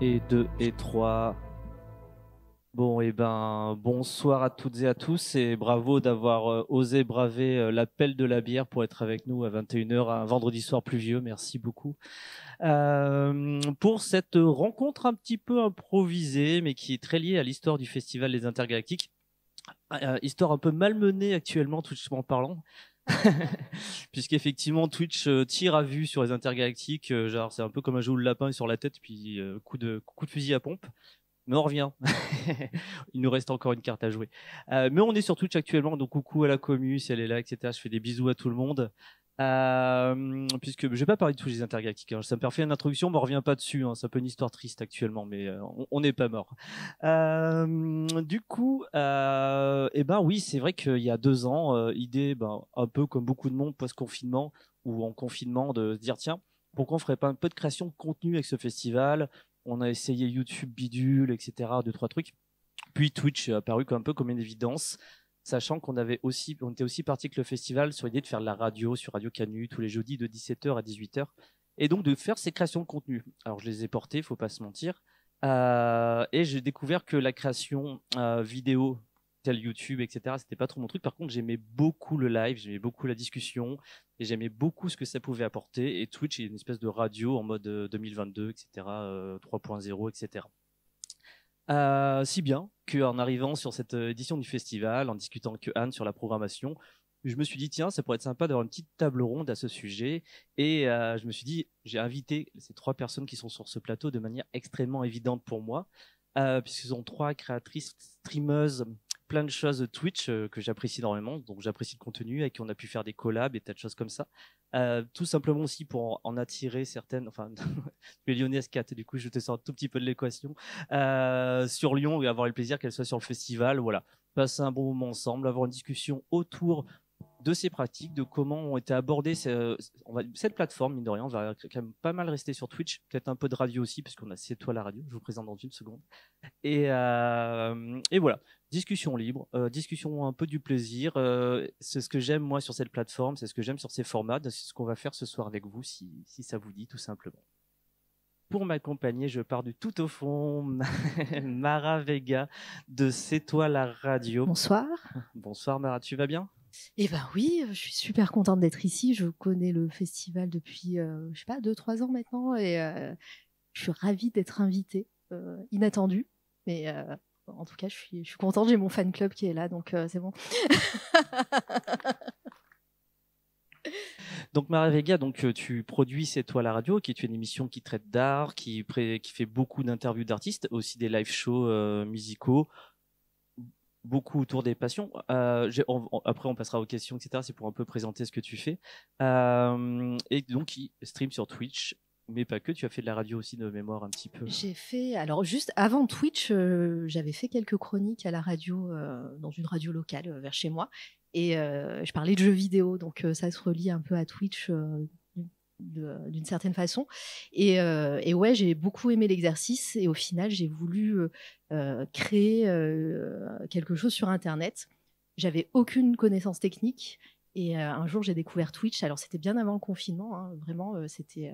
Et 2 et 3. Bon, et ben, bonsoir à toutes et à tous et bravo d'avoir osé braver l'appel de la bière pour être avec nous à 21h un vendredi soir pluvieux. Merci beaucoup. Pour cette rencontre un petit peu improvisée, mais qui est très liée à l'histoire du Festival des Intergalactiques. Histoire un peu malmenée actuellement, Twitchement parlant. Puisqu'effectivement Twitch tire à vue sur les intergalactiques, genre c'est un peu comme un jeu le lapin sur la tête, puis coup de fusil à pompe. Mais on revient. Il nous reste encore une carte à jouer. Mais on est sur Twitch actuellement, donc coucou à la commu, si elle est là, etc. Je fais des bisous à tout le monde. Puisque je vais pas parler de tous les intergalactiques, hein. Ça me fait une introduction, mais on revient pas dessus, hein. C'est un peu une histoire triste actuellement, mais on n'est pas mort. Du coup, eh ben oui, c'est vrai qu'il y a 2 ans, idée, ben, un peu comme beaucoup de monde post-confinement ou en confinement, de se dire tiens, pourquoi on ferait pas un peu de création de contenu avec ce festival? On a essayé YouTube bidule, etc. Deux, trois trucs. Puis Twitch est apparu comme un peu comme une évidence, sachant on était aussi parti avec le festival sur l'idée de faire de la radio sur Radio Canu tous les jeudis de 17h à 18h. Et donc de faire ces créations de contenu. Alors je les ai portées, faut pas se mentir. Et j'ai découvert que la création vidéo, tel YouTube, etc., c'était pas trop mon truc. Par contre, j'aimais beaucoup le live, j'aimais beaucoup la discussion, et j'aimais beaucoup ce que ça pouvait apporter. Et Twitch est une espèce de radio en mode 2022, etc., 3.0, etc. Si bien qu'en arrivant sur cette édition du festival, en discutant avec Anne sur la programmation, je me suis dit, tiens, ça pourrait être sympa d'avoir une petite table ronde à ce sujet. Et je me suis dit, j'ai invité ces 3 personnes qui sont sur ce plateau de manière extrêmement évidente pour moi, puisque ce sont 3 créatrices, streameuses, plein de choses Twitch que j'apprécie énormément. Donc j'apprécie le contenu, avec qui on a pu faire des collabs et tas de choses comme ça. Tout simplement aussi pour en attirer certaines. Enfin, tu es lyonnaise, Kat, du coup je te sors un tout petit peu de l'équation. Sur Lyon et avoir le plaisir qu'elle soit sur le festival. Voilà, passer un bon moment ensemble, avoir une discussion autour de ces pratiques, de comment ont été abordées cette plateforme, mine de rien. On va quand même pas mal rester sur Twitch, peut-être un peu de radio aussi, parce qu'on a C'est toi la radio, je vous présente dans une seconde. Et voilà, discussion libre, discussion un peu du plaisir. C'est ce que j'aime moi sur cette plateforme, c'est ce que j'aime sur ces formats, c'est ce qu'on va faire ce soir avec vous, si ça vous dit tout simplement. Pour m'accompagner, je pars du tout au fond, Mara Vega de C'est toi la radio. Bonsoir. Bonsoir Mara, tu vas bien? Eh ben oui, je suis super contente d'être ici. Je connais le festival depuis, je sais pas, 2, 3 ans maintenant, et je suis ravie d'être invitée, inattendue. Mais en tout cas, je suis contente. J'ai mon fan club qui est là, donc c'est bon. Donc Mara Vega, donc tu produis C'est toi la radio, qui est une émission qui traite d'art, qui fait beaucoup d'interviews d'artistes, aussi des live shows musicaux, beaucoup autour des passions. Après, on passera aux questions, etc. C'est pour un peu présenter ce que tu fais. Et donc, il stream sur Twitch, mais pas que. Tu as fait de la radio aussi de mémoire un petit peu. J'ai fait, alors juste avant Twitch, j'avais fait quelques chroniques à la radio, dans une radio locale vers chez moi. Et je parlais de jeux vidéo, donc ça se relie un peu à Twitch d'une certaine façon. Et ouais, j'ai beaucoup aimé l'exercice, et au final, j'ai voulu créer quelque chose sur Internet. J'avais aucune connaissance technique, et un jour, j'ai découvert Twitch. Alors, c'était bien avant le confinement, hein, vraiment, c'était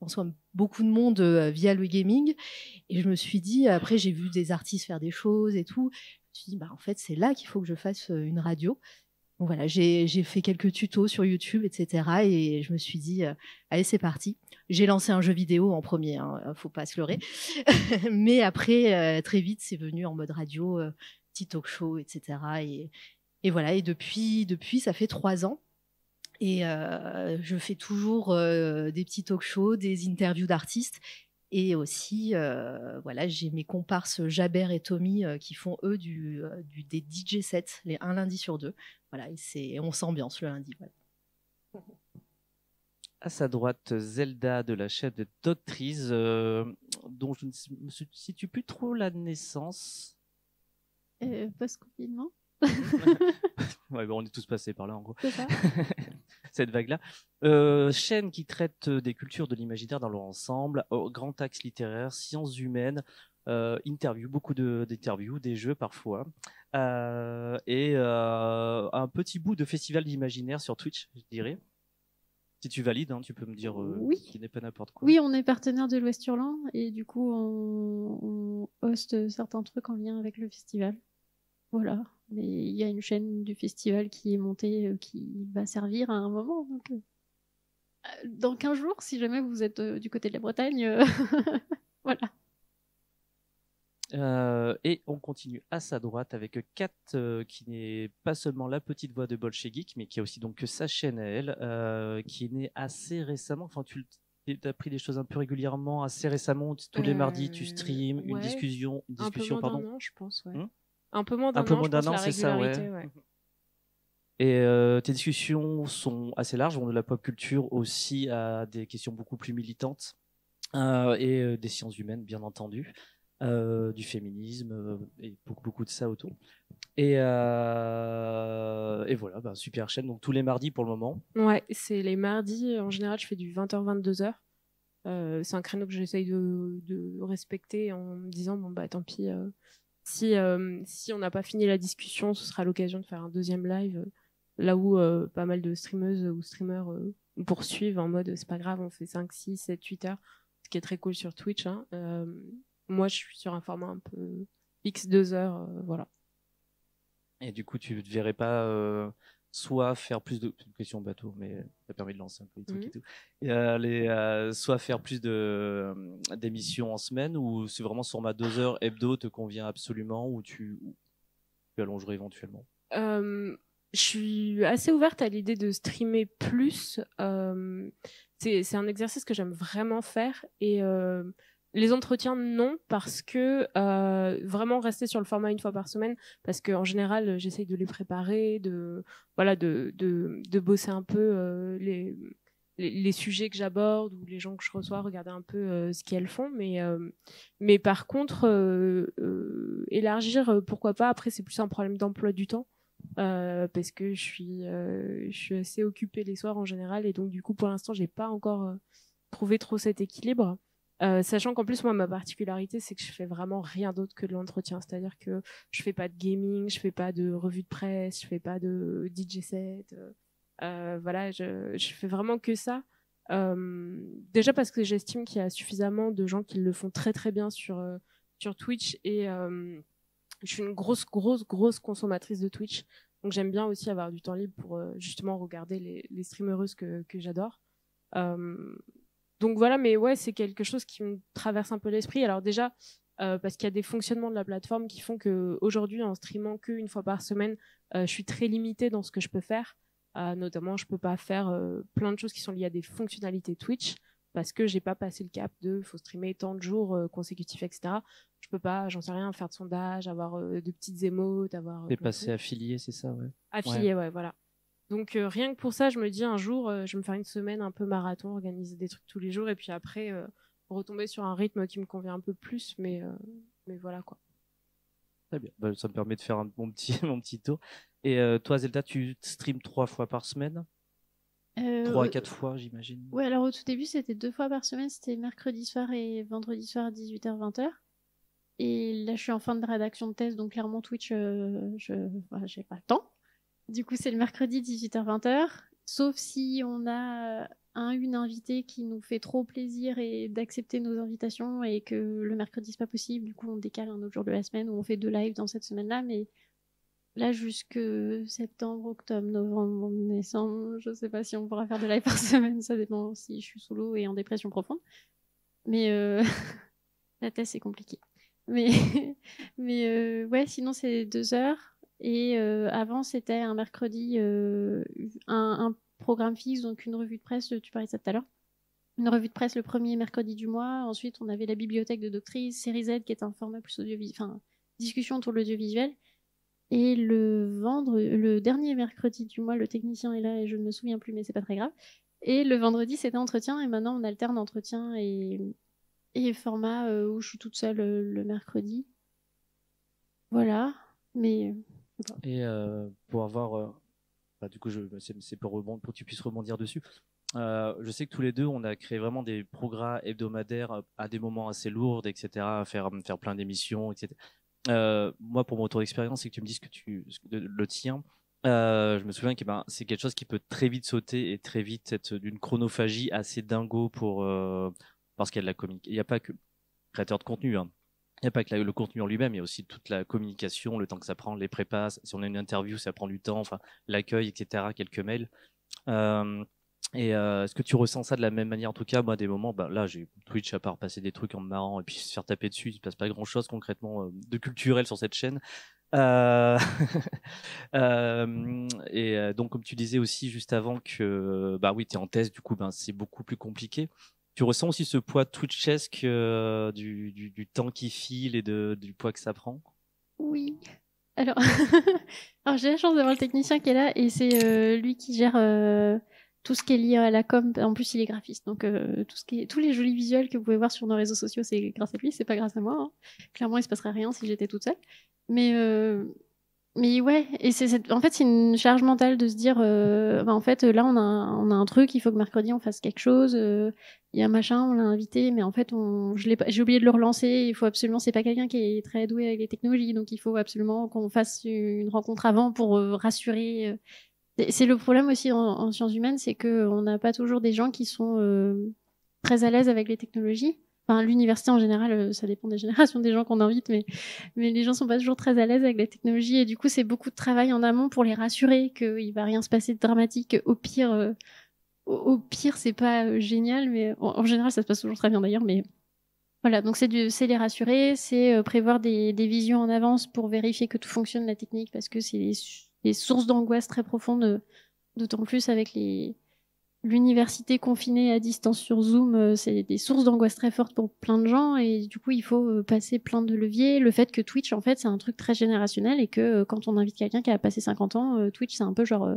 en soi beaucoup de monde via le gaming. Et je me suis dit, après, j'ai vu des artistes faire des choses et tout. Je me suis dit, bah, en fait, c'est là qu'il faut que je fasse une radio. Donc voilà, j'ai fait quelques tutos sur YouTube, etc. Et je me suis dit, allez, c'est parti. J'ai lancé un jeu vidéo en premier, hein, faut pas se leurrer. Mais après, très vite, c'est venu en mode radio, petit talk show, etc. Et voilà, et depuis, ça fait 3 ans. Et je fais toujours des petits talk shows, des interviews d'artistes. Et aussi, voilà, j'ai mes comparses Jaber et Tommy qui font, eux, des DJ sets, un lundi sur deux. Voilà, on s'ambiance le lundi. Voilà. À sa droite, Zelda de la chaîne de Doctrice, dont je ne me situe plus trop la naissance. Post-confinement. Ouais, bon, on est tous passés par là, en gros. C'est ça. Cette vague-là. Chaîne qui traite des cultures de l'imaginaire dans leur ensemble, grand axe littéraire, sciences humaines, interviews, beaucoup d'interviews, des jeux parfois, et un petit bout de festival d'imaginaire sur Twitch, je dirais. Si tu valides, hein, tu peux me dire Oui. qui n'est pas n'importe quoi. Oui, on est partenaire de l'Ouest Hurlant et du coup, on hoste certains trucs en lien avec le festival. Voilà. Mais il y a une chaîne du festival qui est montée, qui va servir à un moment. Donc, dans 15 jours, si jamais vous êtes du côté de la Bretagne, voilà. Et on continue à sa droite avec Kat, qui n'est pas seulement la petite voix de Bolchegeek, mais qui a aussi donc sa chaîne à elle, qui est née assez récemment. Enfin, tu as pris des choses un peu régulièrement, assez récemment. Tous les mardis, tu streams une discussion, un peu moins pardon. d'un an, je pense. Ouais. Un peu moins d'un an, c'est ça, ouais. Et tes discussions sont assez larges, vont de la pop culture aussi à des questions beaucoup plus militantes et des sciences humaines, bien entendu. Du féminisme et beaucoup de ça autour. Et voilà, super chaîne. Donc tous les mardis pour le moment. Ouais, c'est les mardis. En général, je fais du 20h-22h. C'est un créneau que j'essaye de respecter en me disant bon bah tant pis. Si on n'a pas fini la discussion, ce sera l'occasion de faire un deuxième live. Là où pas mal de streameuses ou streamers poursuivent en mode c'est pas grave, on fait 5, 6, 7, 8 heures. Ce qui est très cool sur Twitch. Hein. Moi, je suis sur un format un peu X 2 heures, voilà. Et du coup, tu ne te verrais pas soit faire plus de... C'est une question bateau, mais ça permet de lancer un peu les trucs et tout. Soit faire plus d'émissions en semaine, ou c'est vraiment ce format 2 heures hebdo te convient absolument, ou tu allongerais éventuellement? Je suis assez ouverte à l'idée de streamer plus. C'est un exercice que j'aime vraiment faire. Et les entretiens, non, parce que vraiment rester sur le format une fois par semaine, parce qu'en général, j'essaye de les préparer, de bosser un peu les sujets que j'aborde ou les gens que je reçois, regarder un peu ce qu'elles font. Mais par contre, élargir, pourquoi pas. Après, c'est plus un problème d'emploi du temps. Parce que je suis assez occupée les soirs en général, et donc du coup pour l'instant j'ai pas encore trouvé trop cet équilibre, sachant qu'en plus moi ma particularité c'est que je fais vraiment rien d'autre que de l'entretien, c'est-à-dire que je fais pas de gaming, je fais pas de revue de presse, je fais pas de DJ set, voilà, je fais vraiment que ça, déjà parce que j'estime qu'il y a suffisamment de gens qui le font très très bien sur Twitch, et je suis une grosse consommatrice de Twitch. Donc j'aime bien aussi avoir du temps libre pour justement regarder les streamereuses que j'adore. Donc voilà, mais ouais, c'est quelque chose qui me traverse un peu l'esprit. Alors déjà, parce qu'il y a des fonctionnements de la plateforme qui font qu'aujourd'hui, en streamant qu'une fois par semaine, je suis très limitée dans ce que je peux faire. Notamment, je peux pas faire plein de choses qui sont liées à des fonctionnalités Twitch, parce que j'ai pas passé le cap de faut streamer tant de jours consécutifs, etc. Je peux pas, j'en sais rien, faire de sondage, avoir de petites émotes, avoir. T'es passé affilié, c'est ça, ouais. Affilié, ouais, voilà. Donc rien que pour ça, je me dis un jour, je vais me faire une semaine un peu marathon, organiser des trucs tous les jours, et puis après retomber sur un rythme qui me convient un peu plus, mais voilà quoi. Très bien, ça me permet de faire mon petit tour. Et toi, Zelda, tu streams 3 fois par semaine? 3 à 4 fois, j'imagine. Ouais, alors au tout début, c'était 2 fois par semaine. C'était mercredi soir et vendredi soir à 18h-20h. Et là, je suis en fin de rédaction de thèse, donc clairement, Twitch, j'ai pas le temps. Du coup, c'est le mercredi 18h-20h. Sauf si on a une invitée qui nous fait trop plaisir et d'accepter nos invitations et que le mercredi, c'est pas possible. Du coup, on décale un autre jour de la semaine où on fait 2 lives dans cette semaine-là. Mais là, jusque septembre, octobre, novembre, décembre, je sais pas si on pourra faire de live par semaine. Ça dépend si je suis sous l'eau et en dépression profonde. Mais la thèse, c'est compliqué. Mais ouais, sinon, c'est 2 heures. Et avant, c'était un mercredi, un programme fixe, donc une revue de presse, tu parlais de ça tout à l'heure. Une revue de presse le premier mercredi du mois. Ensuite, on avait la bibliothèque de Doctrice, Série Z, qui est un format plus audiovisuel, enfin, discussion autour de l'audiovisuel. Et le dernier mercredi du mois, le technicien est là et je ne me souviens plus, mais c'est pas très grave. Et le vendredi, c'était entretien, et maintenant on alterne entretien et format où je suis toute seule le mercredi. Voilà. Mais. Et pour avoir. Du coup, c'est pour que tu puisses rebondir dessus. Je sais que tous les deux, on a créé vraiment des programmes hebdomadaires à des moments assez lourds, etc., faire plein d'émissions, etc. Moi, pour mon retour d'expérience, c'est que tu me dises que le tien, Je me souviens que c'est quelque chose qui peut très vite sauter et très vite être d'une chronophagie assez dingo parce qu'il y a de la communication. Il n'y a pas que créateur de contenu, hein. Il n'y a pas que le contenu en lui-même, il y a aussi toute la communication, le temps que ça prend, les prépas. Si on a une interview, ça prend du temps, enfin, l'accueil, etc., quelques mails. Est-ce que tu ressens ça de la même manière? En tout cas, moi, des moments, là, j'ai Twitch, à part passer des trucs en me marrant et puis se faire taper dessus, il se passe pas grand-chose concrètement de culturel sur cette chaîne. Donc, comme tu disais aussi juste avant que, oui, tu es en thèse, du coup, c'est beaucoup plus compliqué. Tu ressens aussi ce poids twitchesque du temps qui file et du poids que ça prend? Oui. Alors, Alors j'ai la chance d'avoir le technicien qui est là et c'est lui qui gère tout ce qui est lié à la com. En plus, il est graphiste, donc tous les jolis visuels que vous pouvez voir sur nos réseaux sociaux, c'est grâce à lui, c'est pas grâce à moi, hein. Clairement, il se passerait rien si j'étais toute seule. Mais ouais, et en fait, c'est une charge mentale de se dire, en fait, là, on a un truc, il faut que mercredi, on fasse quelque chose. Il y a un machin, on l'a invité, mais en fait, j'ai oublié de le relancer. Il faut absolument, c'est pas quelqu'un qui est très doué avec les technologies, donc il faut absolument qu'on fasse une rencontre avant pour rassurer. C'est le problème aussi en sciences humaines, c'est que on n'a pas toujours des gens qui sont très à l'aise avec les technologies. Enfin, l'université en général, ça dépend des générations des gens qu'on invite, mais les gens sont pas toujours très à l'aise avec la technologie et du coup, c'est beaucoup de travail en amont pour les rassurer qu'il va rien se passer de dramatique. Au pire, c'est pas génial, mais en général, ça se passe toujours très bien d'ailleurs. Mais voilà, donc c'est les rassurer, c'est prévoir des visions en avance pour vérifier que tout fonctionne la technique parce que c'est des sources d'angoisse très profondes, d'autant plus avec l'université confinée à distance sur Zoom, c'est des sources d'angoisse très fortes pour plein de gens et du coup il faut passer plein de leviers. Le fait que Twitch en fait c'est un truc très générationnel et que quand on invite quelqu'un qui a passé 50 ans, Twitch c'est un peu genre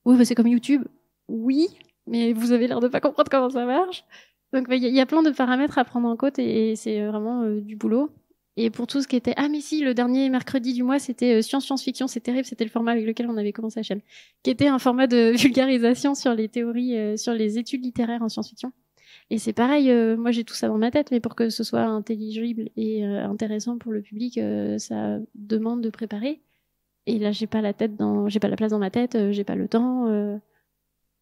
oui c'est comme YouTube, oui mais vous avez l'air de pas comprendre comment ça marche. Donc il y a plein de paramètres à prendre en compte et c'est vraiment du boulot. Et pour tout ce qui était... Ah mais si, le dernier mercredi du mois, c'était science-fiction, c'est terrible, c'était le format avec lequel on avait commencé la chaîne, qui était un format de vulgarisation sur les théories, sur les études littéraires en science-fiction. Et c'est pareil, moi j'ai tout ça dans ma tête, mais pour que ce soit intelligible et intéressant pour le public, ça demande de préparer. Et là, j'ai pas la place dans ma tête, j'ai pas le temps.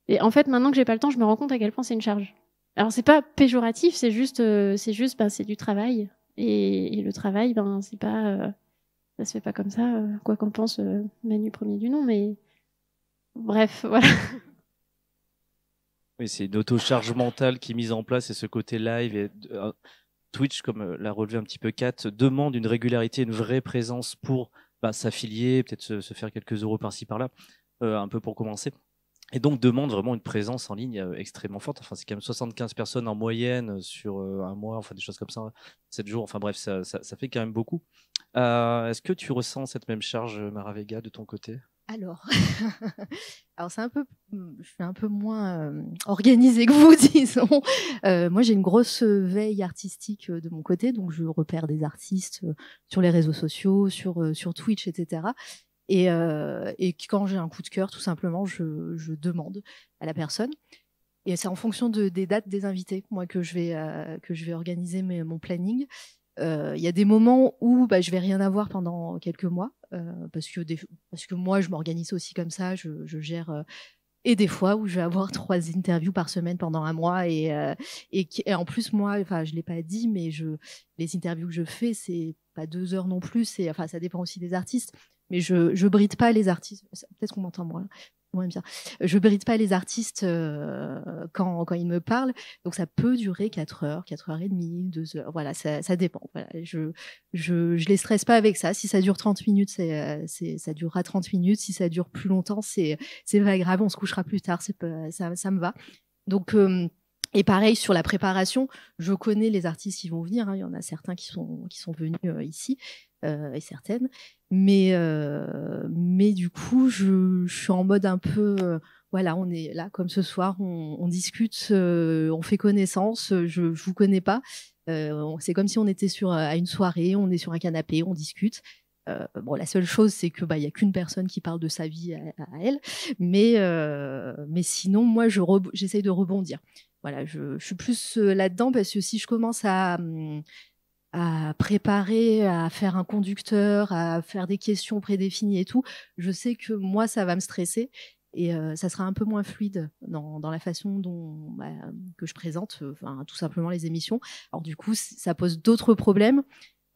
Et en fait, maintenant que j'ai pas le temps, je me rends compte à quel point c'est une charge. Alors c'est pas péjoratif, c'est juste, c'est du travail. Et le travail, c'est pas, ça se fait pas comme ça, quoi qu'en pense Manu premier du nom, mais bref, voilà. Oui, c'est une auto-charge mentale qui est mise en place et ce côté live et Twitch, comme l'a relevé un petit peu Kat, demande une régularité, une vraie présence pour s'affilier, peut-être se faire quelques euros par-ci par-là, un peu pour commencer. Et donc demande vraiment une présence en ligne extrêmement forte. Enfin, c'est quand même 75 personnes en moyenne sur un mois, enfin des choses comme ça, 7 jours. Enfin bref, ça fait quand même beaucoup. Est-ce que tu ressens cette même charge, Mara Vega, de ton côté? Alors c'est je suis un peu moins organisée que vous, disons. Moi, j'ai une grosse veille artistique de mon côté, donc je repère des artistes sur les réseaux sociaux, sur Twitch, etc. Et quand j'ai un coup de cœur, tout simplement, je demande à la personne. Et c'est en fonction des dates des invités, moi, que je vais organiser mon planning. Il y a des moments où je vais rien avoir pendant quelques mois, parce que moi, je m'organise aussi comme ça, je gère. Et des fois où je vais avoir 3 interviews par semaine pendant un mois et en plus moi, enfin je l'ai pas dit, mais les interviews que je fais, c'est pas 2 heures non plus, ça dépend aussi des artistes, mais je bride pas les artistes. Peut-être qu'on m'entend moins bien. Je bride pas les artistes quand ils me parlent, donc ça peut durer 4 heures, 4h30, 2 heures. Voilà, ça dépend. Voilà, je les stresse pas avec ça. Si ça dure 30 minutes, ça durera 30 minutes. Si ça dure plus longtemps, c'est pas grave. On se couchera plus tard. Ça me va. Donc et pareil sur la préparation, je connais les artistes qui vont venir. Il y en a certains qui sont venus ici et certaines. Mais du coup, je suis en mode un peu, voilà, on est là comme ce soir, on discute, on fait connaissance. Je vous connais pas. C'est comme si on était à une soirée, on est sur un canapé, on discute. Bon, la seule chose, c'est que y a qu'une personne qui parle de sa vie à elle, mais sinon, moi, j'essaye de rebondir. Voilà, je suis plus là-dedans parce que si je commence à à préparer, à faire un conducteur, à faire des questions prédéfinies et tout, je sais que moi, ça va me stresser et ça sera un peu moins fluide dans la façon dont que je présente, tout simplement les émissions. Alors du coup, ça pose d'autres problèmes.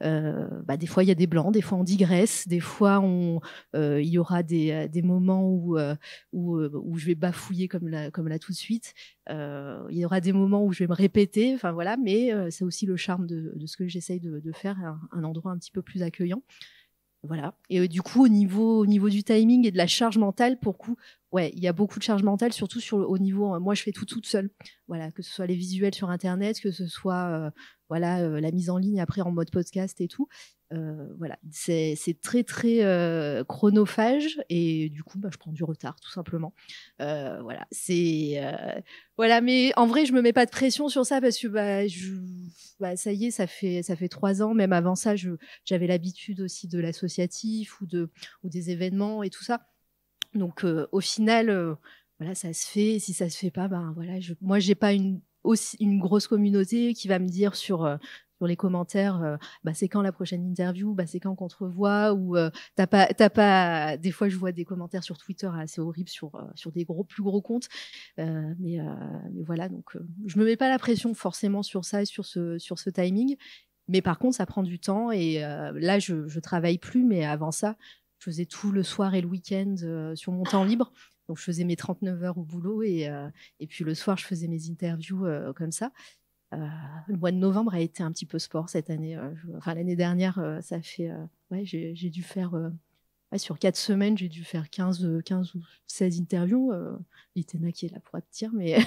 Des fois il y a des blancs, des fois on digresse, des fois il y aura des moments où je vais bafouiller comme là tout de suite. Il y aura des moments où je vais me répéter, enfin voilà, mais c'est aussi le charme de ce que j'essaye de faire, un endroit un petit peu plus accueillant. Voilà. Et du coup, au niveau du timing et de la charge mentale, pour coup, ouais, il y a beaucoup de charge mentale, surtout au niveau. Moi, je fais tout toute seule. Voilà, que ce soit les visuels sur Internet, que ce soit la mise en ligne après en mode podcast et tout. Voilà, c'est très très chronophage et du coup, je prends du retard tout simplement. Voilà, voilà, mais en vrai, je me mets pas de pression sur ça parce que ça y est, ça fait 3 ans. Même avant ça, j'avais l'habitude aussi de l'associatif ou des événements et tout ça. Donc au final, voilà, ça se fait. Si ça se fait pas, voilà, moi j'ai pas une grosse communauté qui va me dire sur les commentaires, c'est quand la prochaine interview, c'est quand qu'on te revoit, ou t'as pas. Des fois, je vois des commentaires sur Twitter assez horribles sur des plus gros comptes, mais voilà. Donc, je me mets pas la pression forcément sur ça et sur ce timing. Mais par contre, ça prend du temps et là, je travaille plus. Mais avant ça, je faisais tout le soir et le week-end sur mon temps libre. Donc, je faisais mes 39 heures au boulot et puis le soir, je faisais mes interviews comme ça. Le mois de novembre a été un petit peu sport cette année. L'année dernière, ça fait. J'ai dû faire. Sur 4 semaines, j'ai dû faire 15 ou 16 interviews. Itena qui est là pour te dire, mais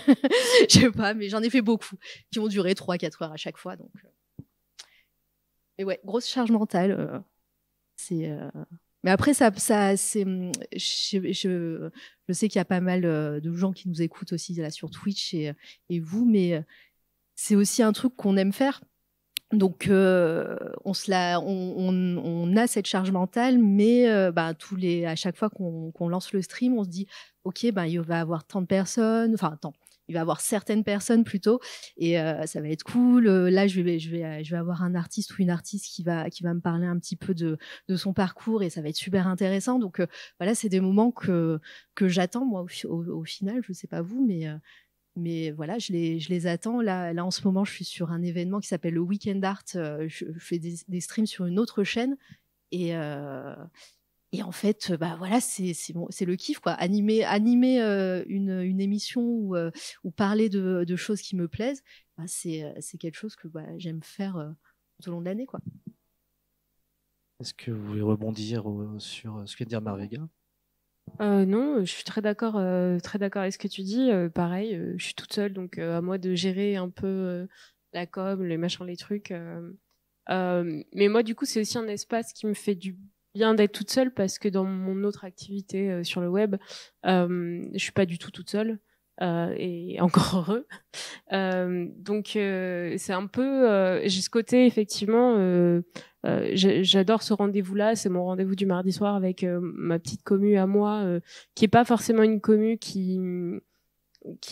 je sais pas, mais j'en ai fait beaucoup qui ont duré 3-4 heures à chaque fois. Donc, et ouais, grosse charge mentale. Mais après, c'est. Je sais qu'il y a pas mal de gens qui nous écoutent aussi là sur Twitch et vous, mais c'est aussi un truc qu'on aime faire. Donc, on a cette charge mentale, mais à chaque fois qu'on lance le stream, on se dit, ok, il va y avoir tant de personnes, il va y avoir certaines personnes plutôt, et ça va être cool. Là, je vais avoir un artiste ou une artiste qui va me parler un petit peu de son parcours, et ça va être super intéressant. Donc, voilà, c'est des moments que j'attends moi au final. Je sais pas vous, mais voilà, je les attends. Là, en ce moment, je suis sur un événement qui s'appelle le Weekend Art. Je fais des streams sur une autre chaîne. Et en fait, voilà, c'est le kiff, quoi. Animer une émission ou parler de choses qui me plaisent, c'est quelque chose que j'aime faire tout au long de l'année, quoi. Est-ce que vous voulez rebondir sur ce que vient de dire Marvega ? Non, je suis très d'accord avec ce que tu dis. Pareil, je suis toute seule, donc à moi de gérer un peu la com, les machins, les trucs. Mais moi, du coup, c'est aussi un espace qui me fait du bien d'être toute seule parce que dans mon autre activité sur le web, je suis pas du tout toute seule. Et encore heureux. Donc c'est un peu j'ai ce côté effectivement j'adore ce rendez-vous-là, c'est mon rendez-vous du mardi soir avec ma petite commu à moi qui est pas forcément une commu qui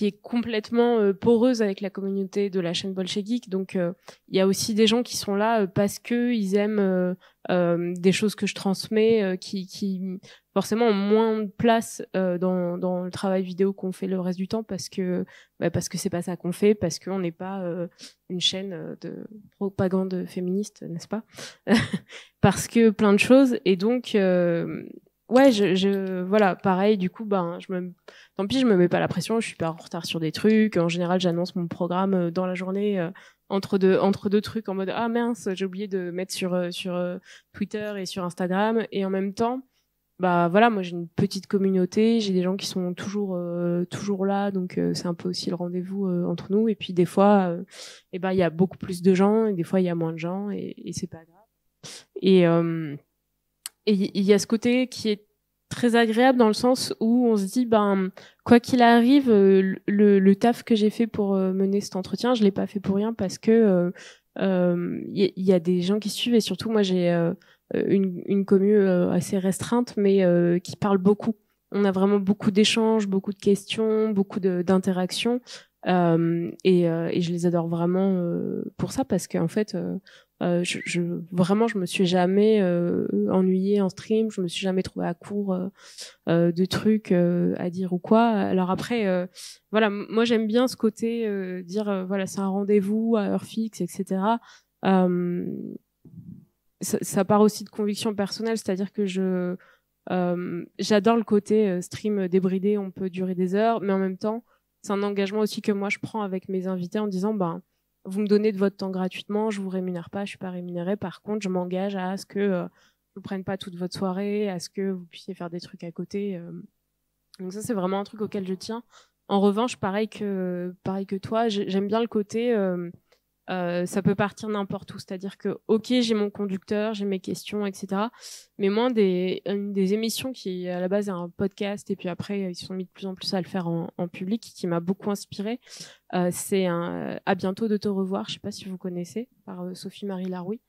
est complètement poreuse avec la communauté de la chaîne Bolchegeek. Donc il y a aussi des gens qui sont là parce que ils aiment des choses que je transmets qui forcément ont moins de place dans le travail vidéo qu'on fait le reste du temps parce que c'est pas ça qu'on fait, parce qu'on n'est pas une chaîne de propagande féministe, n'est-ce pas? Parce que plein de choses. Et donc ouais, voilà, pareil, du coup, tant pis, je me mets pas la pression, je suis pas en retard sur des trucs. En général, j'annonce mon programme dans la journée, entre deux trucs, en mode, ah mince, j'ai oublié de mettre sur Twitter et sur Instagram. Et en même temps, voilà, moi, j'ai une petite communauté, j'ai des gens qui sont toujours là, donc c'est un peu aussi le rendez-vous entre nous. Et puis, des fois, il y a beaucoup plus de gens, et des fois, il y a moins de gens, et c'est pas grave. Et il y a ce côté qui est très agréable dans le sens où on se dit, quoi qu'il arrive, le taf que j'ai fait pour mener cet entretien, je l'ai pas fait pour rien parce que il y a des gens qui suivent et surtout moi j'ai une commu assez restreinte mais qui parle beaucoup. On a vraiment beaucoup d'échanges, beaucoup de questions, beaucoup d'interactions. Et je les adore vraiment pour ça, parce qu'en fait vraiment je me suis jamais ennuyée en stream, je me suis jamais trouvée à court de trucs à dire ou quoi. Alors après voilà, moi j'aime bien ce côté dire voilà, c'est un rendez-vous à heure fixe, etc. Ça part aussi de conviction personnelle, c'est-à-dire que j'adore le côté stream débridé, on peut durer des heures, mais en même temps c'est un engagement aussi que moi je prends avec mes invités en disant vous me donnez de votre temps gratuitement, je vous rémunère pas, je suis pas rémunérée. Par contre, je m'engage à ce que je vous prenne pas toute votre soirée, à ce que vous puissiez faire des trucs à côté. Donc ça, c'est vraiment un truc auquel je tiens. En revanche, pareil que toi, j'aime bien le côté ça peut partir n'importe où. C'est-à-dire que, ok, j'ai mon conducteur, j'ai mes questions, etc. Mais moi, une des émissions qui, à la base, est un podcast, et puis après, ils se sont mis de plus en plus à le faire en public, qui m'a beaucoup inspirée, c'est À bientôt de te revoir. Je sais pas si vous connaissez, par Sophie-Marie Larouille.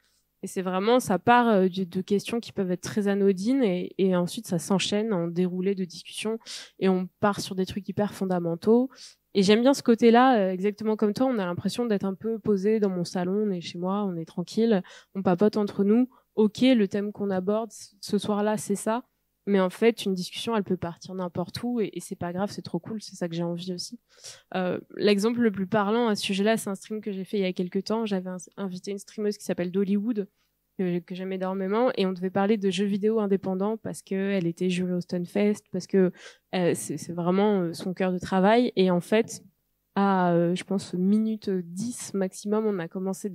Et c'est vraiment, ça part de questions qui peuvent être très anodines, et ensuite, ça s'enchaîne en déroulé de discussion, et on part sur des trucs hyper fondamentaux. Et j'aime bien ce côté-là, exactement comme toi, on a l'impression d'être un peu posé dans mon salon, on est chez moi, on est tranquille, on papote entre nous. Ok, le thème qu'on aborde ce soir-là, c'est ça, mais en fait, une discussion, elle peut partir n'importe où, et c'est pas grave, c'est trop cool, c'est ça que j'ai envie aussi. L'exemple le plus parlant à ce sujet-là, c'est un stream que j'ai fait il y a quelques temps. J'avais invité une streameuse qui s'appelle Dollywood, que j'aime énormément, et on devait parler de jeux vidéo indépendants parce qu'elle était jury au Stunfest, parce que c'est vraiment son cœur de travail. Et en fait, à je pense minute 10 maximum, on a commencé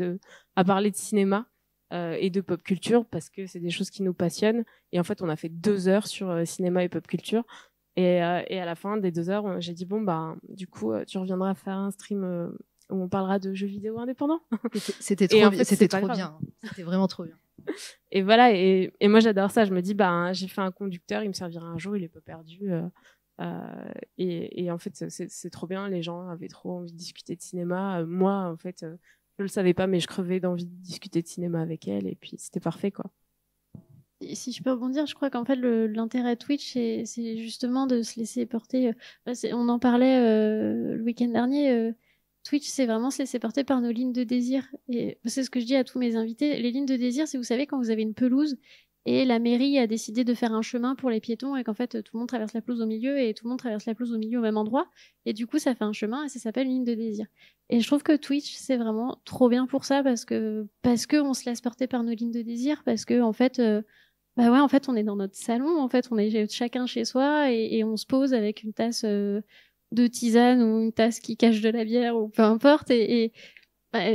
à parler de cinéma et de pop culture, parce que c'est des choses qui nous passionnent. Et en fait, on a fait 2 heures sur cinéma et pop culture. Et à la fin des 2 heures, j'ai dit du coup, tu reviendras faire un stream où on parlera de jeux vidéo indépendants. C'était trop bien. C'était vraiment trop bien. Et voilà, et moi j'adore ça. Je me dis, j'ai fait un conducteur, il me servira un jour, il est pas perdu. Et en fait, c'est trop bien. Les gens avaient trop envie de discuter de cinéma. Moi, en fait, je le savais pas, mais je crevais d'envie de discuter de cinéma avec elle, et puis c'était parfait, quoi. Et si je peux rebondir, je crois qu'en fait l'intérêt de Twitch, c'est justement de se laisser porter. On en parlait le week-end dernier. Twitch, c'est vraiment se laisser porter par nos lignes de désir. Et c'est ce que je dis à tous mes invités. Les lignes de désir, c'est, vous savez, quand vous avez une pelouse et la mairie a décidé de faire un chemin pour les piétons, et qu'en fait tout le monde traverse la pelouse au milieu, et tout le monde traverse la pelouse au milieu au même endroit, et du coup ça fait un chemin, et ça s'appelle une ligne de désir. Et je trouve que Twitch, c'est vraiment trop bien pour ça, parce que on se laisse porter par nos lignes de désir, parce que en fait en fait on est dans notre salon, en fait on est chacun chez soi, et on se pose avec une tasse de tisane ou une tasse qui cache de la bière, ou peu importe, et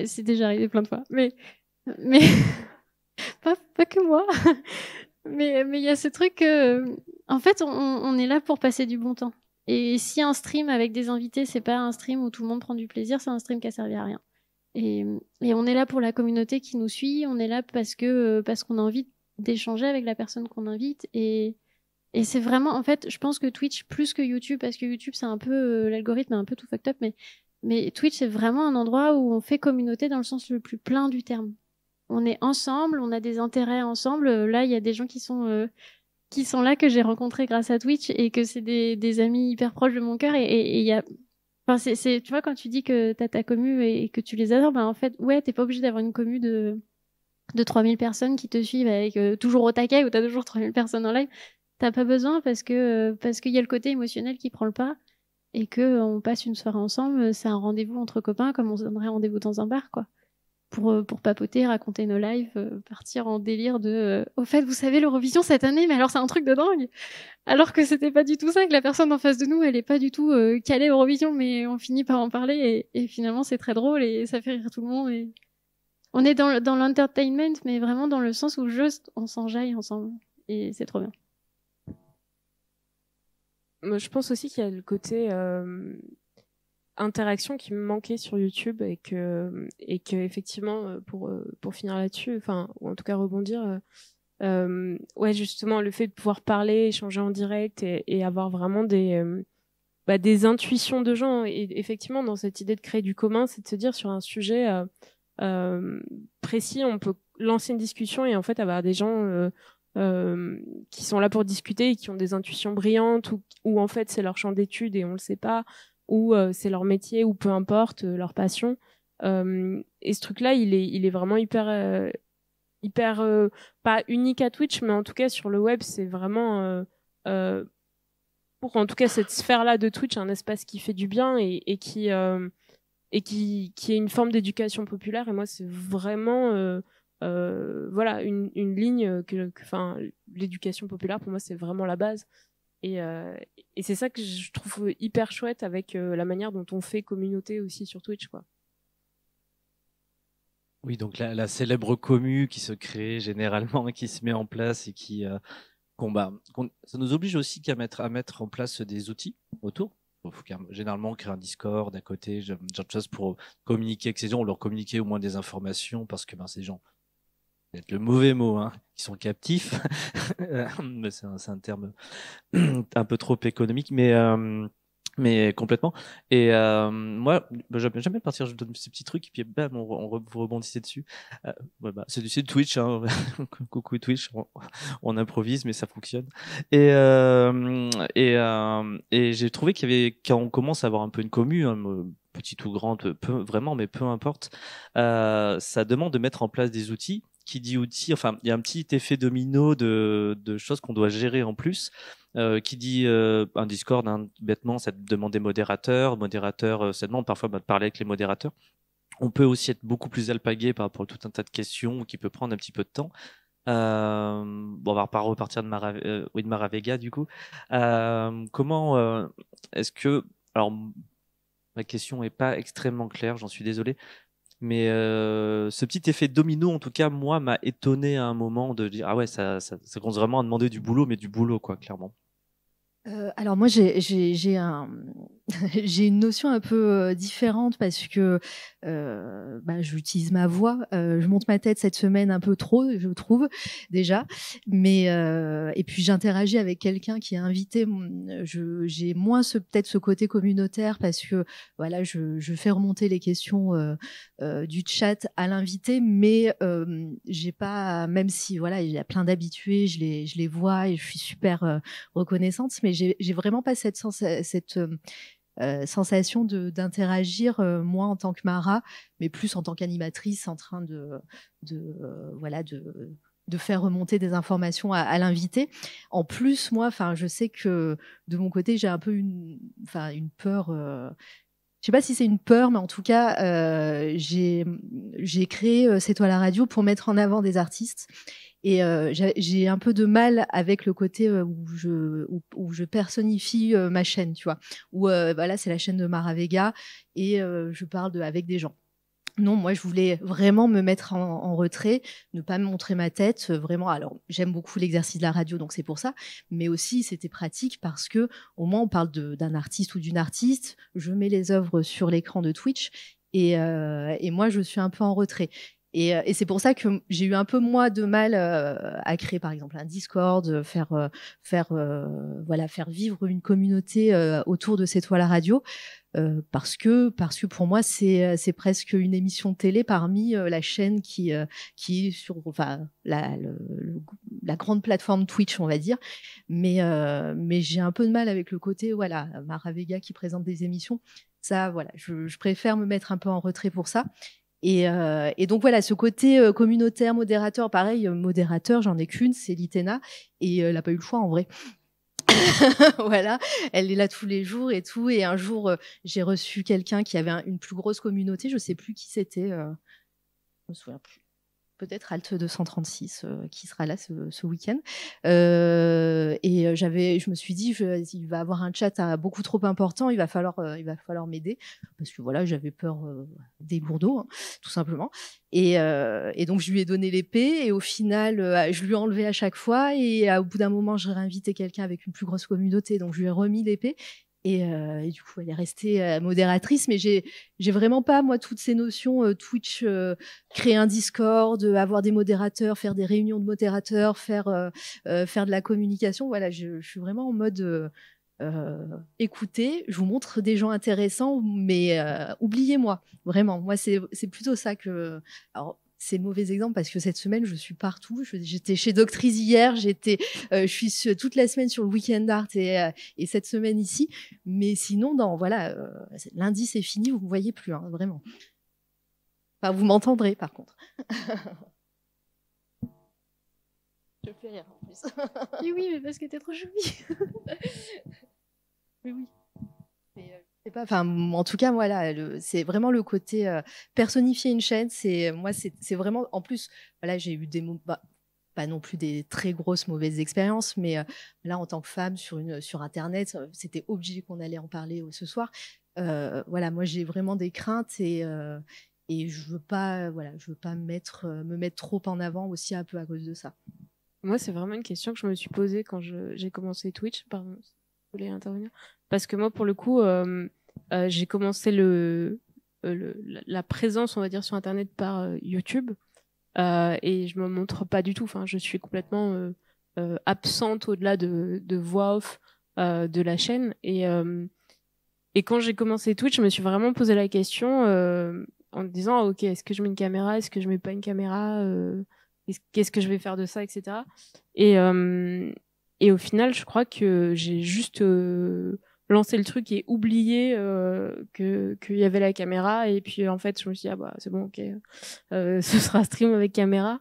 c'est déjà arrivé plein de fois, mais pas que moi. mais il y a ce truc en fait on est là pour passer du bon temps, et si un stream avec des invités, c'est pas un stream où tout le monde prend du plaisir, c'est un stream qui a servi à rien, et on est là pour la communauté qui nous suit, on est là parce qu'on a envie d'échanger avec la personne qu'on invite, et c'est vraiment, en fait, je pense que Twitch, plus que YouTube, parce que YouTube, c'est un peu, l'algorithme est un peu tout fucked up, mais Twitch, c'est vraiment un endroit où on fait communauté dans le sens le plus plein du terme. On est ensemble, on a des intérêts ensemble. Là, il y a des gens qui sont là, que j'ai rencontrés grâce à Twitch, et que c'est des amis hyper proches de mon cœur, et il y a, enfin, tu vois, quand tu dis que t'as ta commu et que tu les adores, en fait, ouais, t'es pas obligé d'avoir une commu de 3000 personnes qui te suivent avec toujours au taquet, où t'as toujours 3000 personnes en live. T'as pas besoin, parce qu'il y a le côté émotionnel qui prend le pas, et que on passe une soirée ensemble. C'est un rendez-vous entre copains, comme on se donnerait rendez-vous dans un bar, quoi. Pour papoter, raconter nos lives, partir en délire de au fait, vous savez, l'Eurovision cette année, mais alors c'est un truc de dingue. Alors que c'était pas du tout ça, que la personne en face de nous, elle est pas du tout calée Eurovision, mais on finit par en parler, et finalement c'est très drôle, et ça fait rire tout le monde, et on est dans l'entertainment, mais vraiment dans le sens où juste on s'enjaille ensemble, et c'est trop bien. Je pense aussi qu'il y a le côté interaction qui me manquait sur YouTube, et que effectivement, pour finir là-dessus, enfin, ou en tout cas rebondir, ouais, justement, le fait de pouvoir parler, échanger en direct, et avoir vraiment des intuitions de gens, et effectivement, dans cette idée de créer du commun, c'est de se dire, sur un sujet précis, on peut lancer une discussion, et en fait avoir des gens qui sont là pour discuter, et qui ont des intuitions brillantes, ou en fait c'est leur champ d'études et on le sait pas, ou c'est leur métier, ou peu importe, leur passion. Et ce truc-là, il est vraiment hyper, pas unique à Twitch, mais en tout cas sur le web, c'est vraiment pour en tout cas cette sphère-là de Twitch, un espace qui fait du bien et qui est une forme d'éducation populaire. Et moi, c'est vraiment voilà une ligne enfin, l'éducation populaire pour moi, c'est vraiment la base. Et c'est ça que je trouve hyper chouette avec la manière dont on fait communauté aussi sur Twitch, quoi. Oui, donc la célèbre commu qui se crée généralement, qui se met en place et qui ça nous oblige aussi à mettre en place des outils autour. Il faut généralement créer un Discord à côté, genre de choses pour communiquer avec ces gens, ou leur communiquer au moins des informations, parce que ces gens, c'est le mauvais mot, hein, qui sont captifs, mais c'est un terme un peu trop économique, mais complètement. Et moi, j'aime bien partir, je donne ces petits trucs, et puis bam, vous rebondissez dessus. C'est du Twitch, hein. Coucou Twitch, on improvise, mais ça fonctionne. Et j'ai trouvé quand on commence à avoir un peu une commu, hein, petite ou grande, vraiment, mais peu importe, ça demande de mettre en place des outils. Qui dit outils, enfin, il y a un petit effet domino de choses qu'on doit gérer en plus. Qui dit un Discord, hein, bêtement, ça demande des modérateurs. Ça demande parfois de parler avec les modérateurs. On peut aussi être beaucoup plus alpagué par rapport à tout un tas de questions qui peut prendre un petit peu de temps. On va pas repartir de Maravega du coup. Comment est-ce que... Alors, ma question n'est pas extrêmement claire, j'en suis désolé. Mais ce petit effet domino, en tout cas, moi, m'a étonné à un moment de dire ah ouais, ça commence vraiment à demander du boulot, mais du boulot, quoi, clairement. Alors moi j'ai une notion un peu différente parce que j'utilise ma voix, je monte ma tête cette semaine un peu trop, je trouve déjà, mais et puis j'interagis avec quelqu'un qui est invité, j'ai moins peut-être ce côté communautaire parce que voilà je fais remonter les questions du chat à l'invité, mais j'ai pas, même si voilà il y a plein d'habitués, je les vois et je suis super reconnaissante, mais j'ai vraiment pas cette sensation d'interagir moi en tant que Mara, mais plus en tant qu'animatrice en train de faire remonter des informations à l'invité. En plus, moi, je sais que de mon côté, j'ai un peu une peur. Je sais pas si c'est une peur, mais en tout cas, j'ai créé C'est toi la radio pour mettre en avant des artistes. Et j'ai un peu de mal avec le côté où je personnifie ma chaîne, tu vois. Où voilà, c'est la chaîne de Maravega et je parle avec des gens. Non, moi, je voulais vraiment me mettre en retrait, ne pas me montrer ma tête, vraiment. Alors, j'aime beaucoup l'exercice de la radio, donc c'est pour ça. Mais aussi, c'était pratique parce que au moins, on parle d'un artiste ou d'une artiste. Je mets les œuvres sur l'écran de Twitch et moi, je suis un peu en retrait. Et c'est pour ça que j'ai eu un peu moins de mal à créer, par exemple, un Discord, faire vivre une communauté autour de C'est toi la radio. Parce que pour moi, c'est presque une émission télé parmi la chaîne qui est sur la grande plateforme Twitch, on va dire. Mais j'ai un peu de mal avec le côté, voilà, Maravega qui présente des émissions. Ça, voilà, je préfère me mettre un peu en retrait pour ça. Et donc voilà, ce côté communautaire, modérateur, pareil, modérateur, j'en ai qu'une, c'est Litena, et elle n'a pas eu le choix en vrai. Voilà, elle est là tous les jours et tout. Et un jour, j'ai reçu quelqu'un qui avait une plus grosse communauté, je ne sais plus qui c'était, je me souviens plus. Peut-être Alt 236 qui sera là ce week-end. Et je me suis dit, il va avoir un chat beaucoup trop important, il va falloir m'aider. Parce que voilà, j'avais peur des lourdeaux, hein, tout simplement. Et donc, je lui ai donné l'épée. Et au final, je lui ai enlevé à chaque fois. Et au bout d'un moment, j'ai réinvité quelqu'un avec une plus grosse communauté. Donc, je lui ai remis l'épée. Et du coup, elle est restée modératrice, mais j'ai vraiment pas, moi, toutes ces notions Twitch, créer un Discord, avoir des modérateurs, faire des réunions de modérateurs, faire de la communication. Voilà, je suis vraiment en mode écoutez, je vous montre des gens intéressants, mais oubliez-moi, vraiment. Moi, c'est plutôt ça que... Alors, ces mauvais exemples parce que cette semaine, je suis partout. J'étais chez Doctrice hier, je suis toute la semaine sur le Weekend Art et cette semaine ici. Mais sinon, lundi, c'est fini, vous ne me voyez plus, hein, vraiment. Enfin, vous m'entendrez, par contre. Je fais rire, en plus. Oui, mais parce que t'es trop jolie. Oui. C'est pas, enfin, en tout cas, voilà, c'est vraiment le côté personnifier une chaîne. C'est vraiment, en plus, voilà, j'ai eu pas non plus des très grosses mauvaises expériences, mais là, en tant que femme sur Internet, c'était obligé qu'on allait en parler ce soir. Voilà, moi, j'ai vraiment des craintes et je veux pas me mettre trop en avant aussi un peu à cause de ça. Moi, c'est vraiment une question que je me suis posée quand j'ai commencé Twitch. Pardon, si vous voulez intervenir. Parce que moi, pour le coup, j'ai commencé la présence, on va dire, sur Internet par YouTube. Et je me montre pas du tout. Enfin, je suis complètement absente au-delà de voix off de la chaîne. Et quand j'ai commencé Twitch, je me suis vraiment posé la question en me disant, ok, est-ce que je mets une caméra, est-ce que je mets pas une caméra, qu'est-ce que je vais faire de ça, etc. Et au final, je crois que j'ai juste lancé le truc et oublié qu'il y avait la caméra. Et puis en fait, je me suis dit, ah bah c'est bon, ok, ce sera stream avec caméra.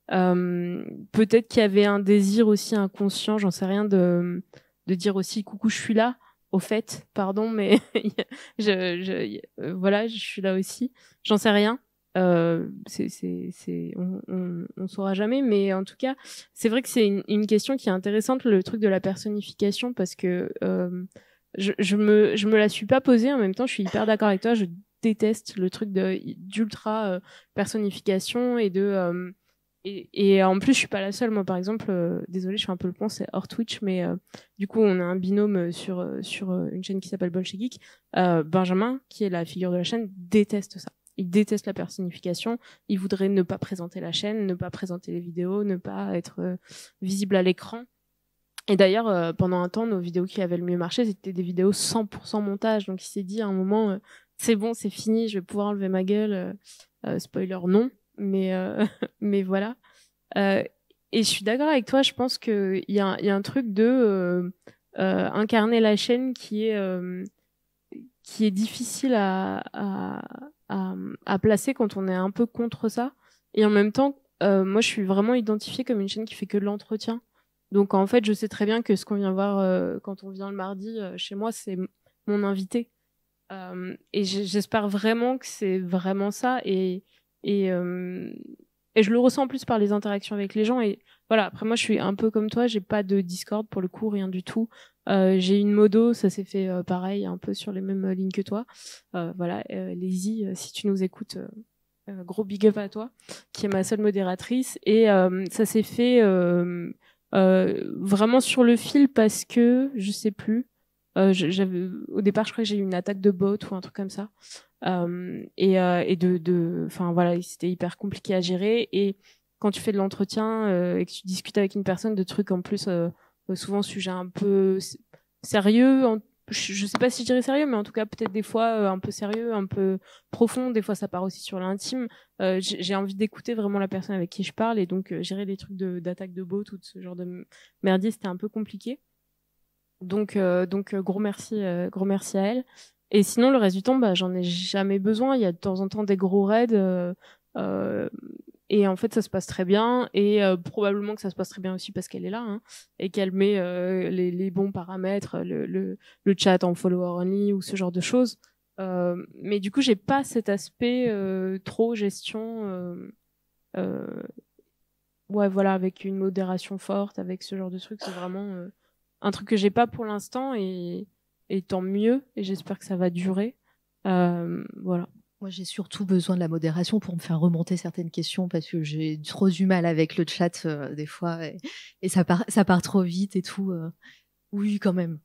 Peut-être qu'il y avait un désir aussi inconscient, j'en sais rien, de dire aussi coucou, je suis là. Au fait, pardon, mais voilà, je suis là aussi. J'en sais rien. On saura jamais, mais en tout cas, c'est vrai que c'est une question qui est intéressante, le truc de la personnification, parce que je me la suis pas posée. En même temps, je suis hyper d'accord avec toi. Je déteste le truc d'ultra personnification et en plus, je suis pas la seule. Moi, par exemple, désolée, je fais un peu le pont, c'est hors Twitch, mais du coup, on a un binôme sur une chaîne qui s'appelle Bolche Geek. Benjamin, qui est la figure de la chaîne, déteste ça. Il déteste la personnification. Il voudrait ne pas présenter la chaîne, ne pas présenter les vidéos, ne pas être visible à l'écran. Et d'ailleurs, pendant un temps, nos vidéos qui avaient le mieux marché, c'était des vidéos 100% montage. Donc, il s'est dit à un moment, c'est bon, c'est fini, je vais pouvoir enlever ma gueule. Spoiler, non. Mais voilà. Et je suis d'accord avec toi, je pense qu'il y a un truc de incarner la chaîne qui est difficile à placer quand on est un peu contre ça. Et en même temps, moi je suis vraiment identifiée comme une chaîne qui fait que de l'entretien. Donc en fait, je sais très bien que ce qu'on vient voir quand on vient le mardi chez moi, c'est mon invité. Et j'espère vraiment que c'est vraiment ça. Et je le ressens en plus par les interactions avec les gens. Et voilà, après moi je suis un peu comme toi, j'ai pas de Discord pour le coup, rien du tout. J'ai une modo, ça s'est fait pareil, un peu sur les mêmes lignes que toi. Voilà, Lazy, si tu nous écoutes, gros big up à toi, qui est ma seule modératrice. Et ça s'est fait vraiment sur le fil parce que, je sais plus, au départ je crois que j'ai eu une attaque de bot ou un truc comme ça. Enfin voilà, c'était hyper compliqué à gérer. Et quand tu fais de l'entretien et que tu discutes avec une personne de trucs en plus souvent sujet un peu sérieux, je sais pas si je dirais sérieux, mais en tout cas peut-être des fois un peu sérieux, un peu profond, des fois ça part aussi sur l'intime. J'ai envie d'écouter vraiment la personne avec qui je parle, et donc gérer les trucs d'attaque de bot ou de ce genre de merdier, c'était un peu compliqué. Donc gros merci à elle. Et sinon, le reste du temps, bah, j'en ai jamais besoin. Il y a de temps en temps des gros raids. Et en fait, ça se passe très bien. Et probablement que ça se passe très bien aussi parce qu'elle est là. Hein, et qu'elle met les bons paramètres, le chat en follower only ou ce genre de choses. Mais du coup, j'ai pas cet aspect trop gestion. Ouais, voilà, avec une modération forte, avec ce genre de truc. C'est vraiment un truc que j'ai pas pour l'instant. Et tant mieux, et j'espère que ça va durer. Voilà. Moi, j'ai surtout besoin de la modération pour me faire remonter certaines questions parce que j'ai trop du mal avec le chat des fois et ça part trop vite et tout. Oui, quand même.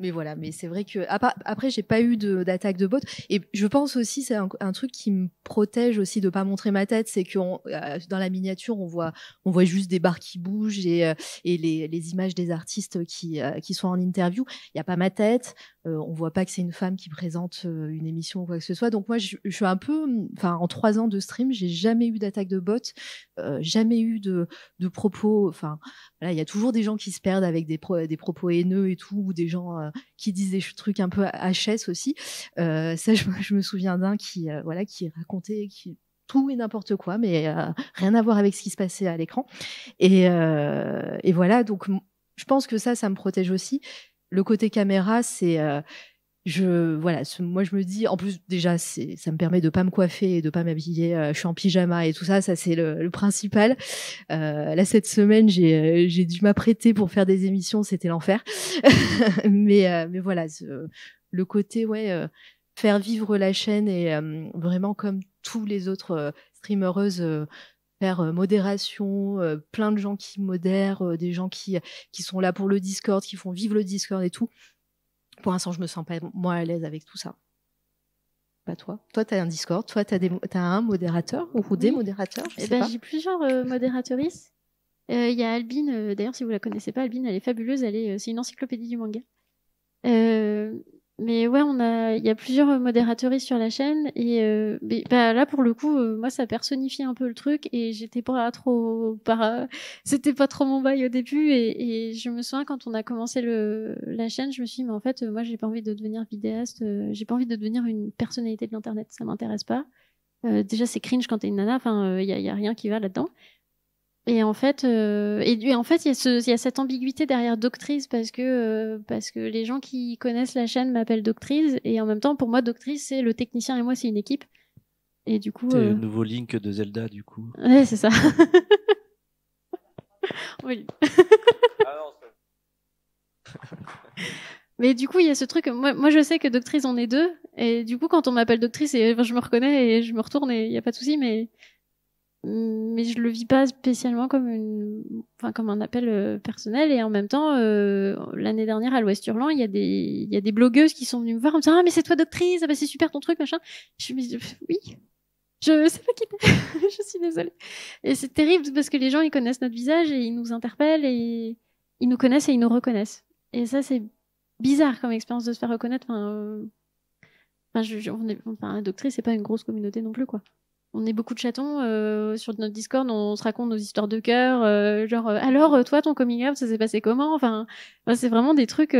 Mais voilà, mais c'est vrai que après j'ai pas eu d'attaque de bots et je pense aussi c'est un truc qui me protège aussi de pas montrer ma tête, c'est que dans la miniature on voit juste des barres qui bougent et les images des artistes qui sont en interview, il y a pas ma tête, on voit pas que c'est une femme qui présente une émission ou quoi que ce soit. Donc moi je suis un peu, enfin en 3 ans de stream, j'ai jamais eu d'attaque de bots, jamais eu de propos, enfin voilà, il y a toujours des gens qui se perdent avec des propos haineux et tout, ou des gens qui disent des trucs un peu HS aussi. Ça, je me souviens d'un qui racontait tout et n'importe quoi, mais rien à voir avec ce qui se passait à l'écran. Et voilà, donc je pense que ça me protège aussi. Le côté caméra, c'est moi je me dis, en plus déjà ça me permet de pas me coiffer et de pas m'habiller, je suis en pyjama et tout ça c'est le principal. Là cette semaine j'ai dû m'apprêter pour faire des émissions, c'était l'enfer. mais voilà, le côté faire vivre la chaîne et vraiment comme tous les autres streamereuses, faire modération, plein de gens qui modèrent, des gens qui sont là pour le Discord, qui font vivre le Discord et tout. Pour l'instant, je me sens pas moi à l'aise avec tout ça. Pas toi. Toi, tu as un Discord. Toi, tu as un modérateur ou des modérateurs. J'ai plusieurs modératrices. Il y a Albine. D'ailleurs, si vous la connaissez pas, Albine, elle est fabuleuse. C'est une encyclopédie du manga. Mais ouais, il y a plusieurs modératrices sur la chaîne et là pour le coup, moi ça personnifie un peu le truc et j'étais pas trop c'était pas trop mon bail au début et je me souviens quand on a commencé la chaîne, je me suis dit mais en fait moi j'ai pas envie de devenir vidéaste, j'ai pas envie de devenir une personnalité de l'internet, ça m'intéresse pas. Déjà c'est cringe quand t'es une nana, enfin il y a rien qui va là-dedans. Et en fait, il y a cette ambiguïté derrière Doctrice parce que les gens qui connaissent la chaîne m'appellent Doctrice et en même temps pour moi Doctrice c'est le technicien et moi c'est une équipe. Et du coup. C'est le nouveau Link de Zelda du coup. Ouais, c'est ça. Oui. Mais du coup il y a ce truc. Moi je sais que Doctrice on est deux et du coup quand on m'appelle Doctrice je me reconnais et je me retourne et il y a pas de souci mais je le vis pas spécialement comme un appel personnel et en même temps l'année dernière à l'Ouest Hurlant il y a des blogueuses qui sont venues me voir en me disant ah mais c'est toi Doctrice, ah bah c'est super ton truc machin. Je me dis oui, je sais pas qui t'es. Je suis désolée et c'est terrible parce que les gens ils connaissent notre visage et ils nous interpellent et ils nous connaissent et ils nous reconnaissent et ça c'est bizarre comme expérience de se faire reconnaître. Doctrice c'est pas une grosse communauté non plus quoi. On est beaucoup de chatons sur notre Discord, on se raconte nos histoires de cœur, alors toi ton coming out ça s'est passé comment, enfin c'est vraiment des trucs qui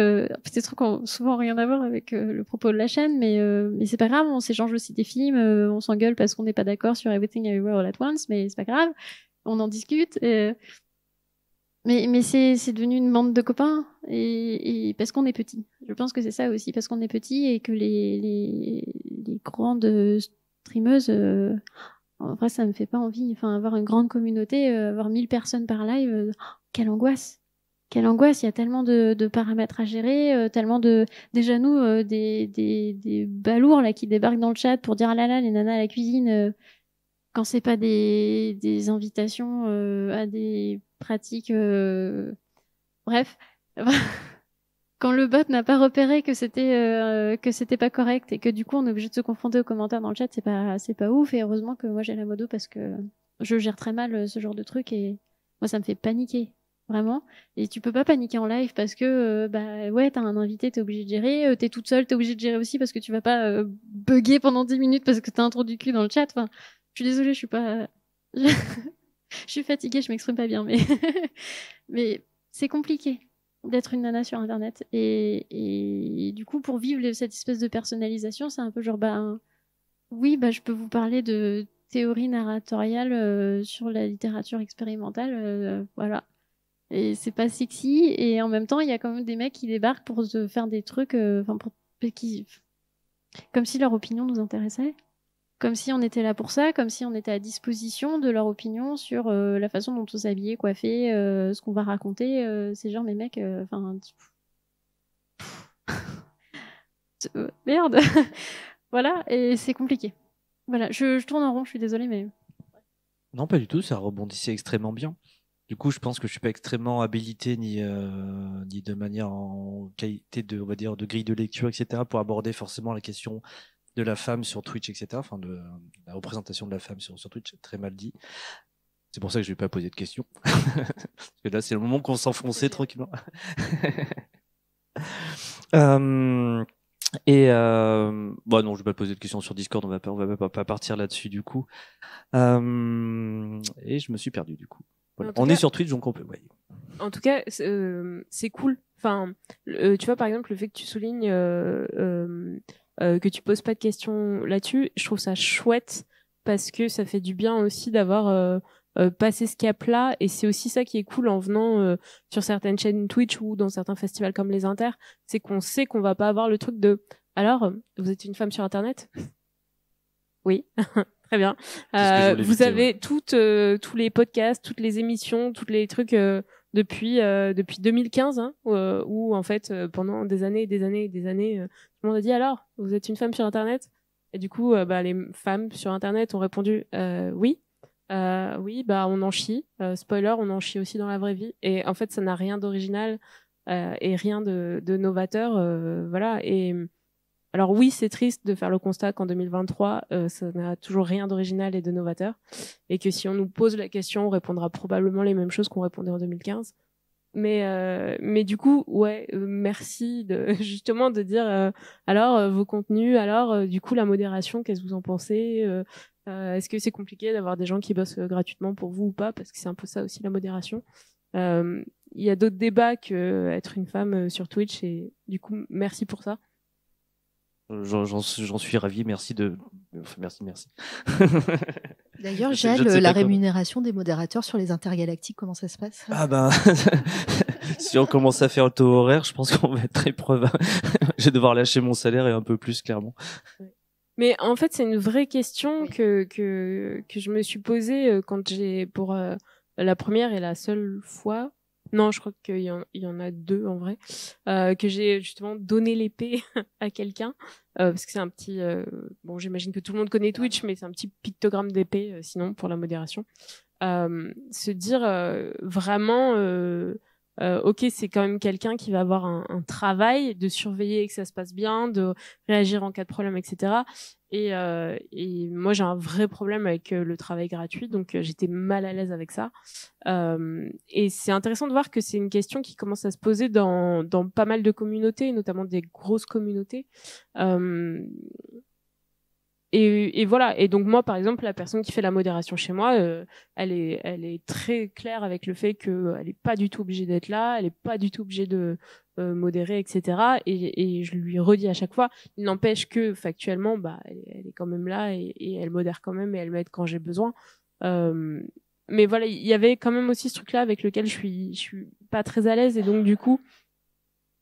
ont souvent rien à voir avec le propos de la chaîne, mais c'est pas grave, on s'échange aussi des films, on s'engueule parce qu'on n'est pas d'accord sur Everything Everywhere All at Once, mais c'est pas grave, on en discute. Mais c'est devenu une bande de copains et parce qu'on est petits. Je pense que c'est ça aussi, parce qu'on est petits et que les grandes streameuse, en vrai ça me fait pas envie, enfin avoir une grande communauté, avoir 1000 personnes par live, quelle angoisse, il y a tellement de paramètres à gérer, tellement de déjà nous des balourds là qui débarquent dans le chat pour dire ah là là les nanas à la cuisine, quand c'est pas des invitations à des pratiques bref. Quand le bot n'a pas repéré que c'était pas correct et que du coup on est obligé de se confronter aux commentaires dans le chat, c'est pas ouf. Et heureusement que moi j'ai la modo parce que je gère très mal ce genre de truc et moi ça me fait paniquer vraiment. Et tu peux pas paniquer en live parce que t'as un invité, t'es obligé de gérer, t'es toute seule, t'es obligé de gérer aussi parce que tu vas pas bugger pendant 10 minutes parce que t'as un trou du cul dans le chat. Enfin, je suis désolée, je suis pas je suis fatiguée, je m'exprime pas bien, mais c'est compliqué d'être une nana sur internet et du coup pour vivre cette espèce de personnalisation c'est un peu genre je peux vous parler de théorie narratoriale sur la littérature expérimentale, voilà, et c'est pas sexy et en même temps il y a quand même des mecs qui débarquent pour se faire des trucs comme si leur opinion nous intéressait, comme si on était là pour ça, comme si on était à disposition de leur opinion sur la façon dont on s'habillait, coiffé, ce qu'on va raconter. C'est genre, mes mecs, merde. Voilà, et c'est compliqué. Voilà, je tourne en rond, je suis désolée, mais... Non, pas du tout, ça rebondissait extrêmement bien. Du coup, je pense que je suis pas extrêmement habilité ni de manière en qualité de, on va dire, de grille de lecture, etc., pour aborder forcément la question de la femme sur Twitch, etc. Enfin, de la représentation de la femme sur Twitch, très mal dit. C'est pour ça que je vais pas poser de questions. Parce que là, c'est le moment qu'on s'enfonçait tranquillement. Bon, non, je vais pas poser de questions sur Discord, on va pas partir là-dessus du coup. Et je me suis perdu du coup. Voilà. On est sur Twitch, donc on peut. Ouais. En tout cas, c'est cool. Enfin, tu vois, par exemple, le fait que tu soulignes que tu poses pas de questions là-dessus, je trouve ça chouette parce que ça fait du bien aussi d'avoir passé ce cap-là. Et c'est aussi ça qui est cool en venant sur certaines chaînes Twitch ou dans certains festivals comme les Inter, c'est qu'on sait qu'on va pas avoir le truc de alors, vous êtes une femme sur Internet? Oui. Très bien. Vous avez tous les podcasts, toutes les émissions, tous les trucs depuis 2015, hein, où en fait pendant des années et des années et des années, tout le monde a dit alors, vous êtes une femme sur Internet? Et du coup, les femmes sur Internet ont répondu oui. Oui, on en chie. Spoiler, on en chie aussi dans la vraie vie. Et en fait, ça n'a rien d'original et rien de novateur. Voilà. Et alors oui, c'est triste de faire le constat qu'en 2023, ça n'a toujours rien d'original et de novateur, et que si on nous pose la question, on répondra probablement les mêmes choses qu'on répondait en 2015. Mais du coup, ouais, merci justement de dire alors vos contenus, alors du coup la modération, qu'est-ce que vous en pensez? Est-ce que c'est compliqué d'avoir des gens qui bossent gratuitement pour vous ou pas? Parce que c'est un peu ça aussi la modération. Il y a d'autres débats que être une femme sur Twitch, et du coup merci pour ça. J'en suis ravi, merci. Merci. D'ailleurs, Jal, la rémunération des modérateurs sur les intergalactiques, comment ça se passe? Ah ben, si on commence à faire le taux horaire, je pense qu'on va être très preuve. Je vais devoir lâcher mon salaire et un peu plus, clairement. Mais en fait, c'est une vraie question que je me suis posée quand j'ai, pour la première et la seule fois, non, je crois qu'il y en a deux en vrai, que j'ai justement donné l'épée à quelqu'un, parce que c'est un petit, bon, j'imagine que tout le monde connaît Twitch, mais c'est un petit pictogramme d'épée, sinon pour la modération. Se dire vraiment, ok, c'est quand même quelqu'un qui va avoir un travail de surveiller que ça se passe bien, de réagir en cas de problème, etc. Et moi, j'ai un vrai problème avec le travail gratuit, donc j'étais mal à l'aise avec ça. Et c'est intéressant de voir que c'est une question qui commence à se poser dans pas mal de communautés, notamment des grosses communautés. Et voilà. Et donc moi, par exemple, la personne qui fait la modération chez moi, elle est très claire avec le fait qu'elle est pas du tout obligée d'être là, elle est pas du tout obligée de modérer, etc. Et je lui redis à chaque fois. Il n'empêche que factuellement, elle est quand même là et elle modère quand même et elle m'aide quand j'ai besoin. Mais voilà, il y avait quand même aussi ce truc-là avec lequel je suis pas très à l'aise, et donc du coup,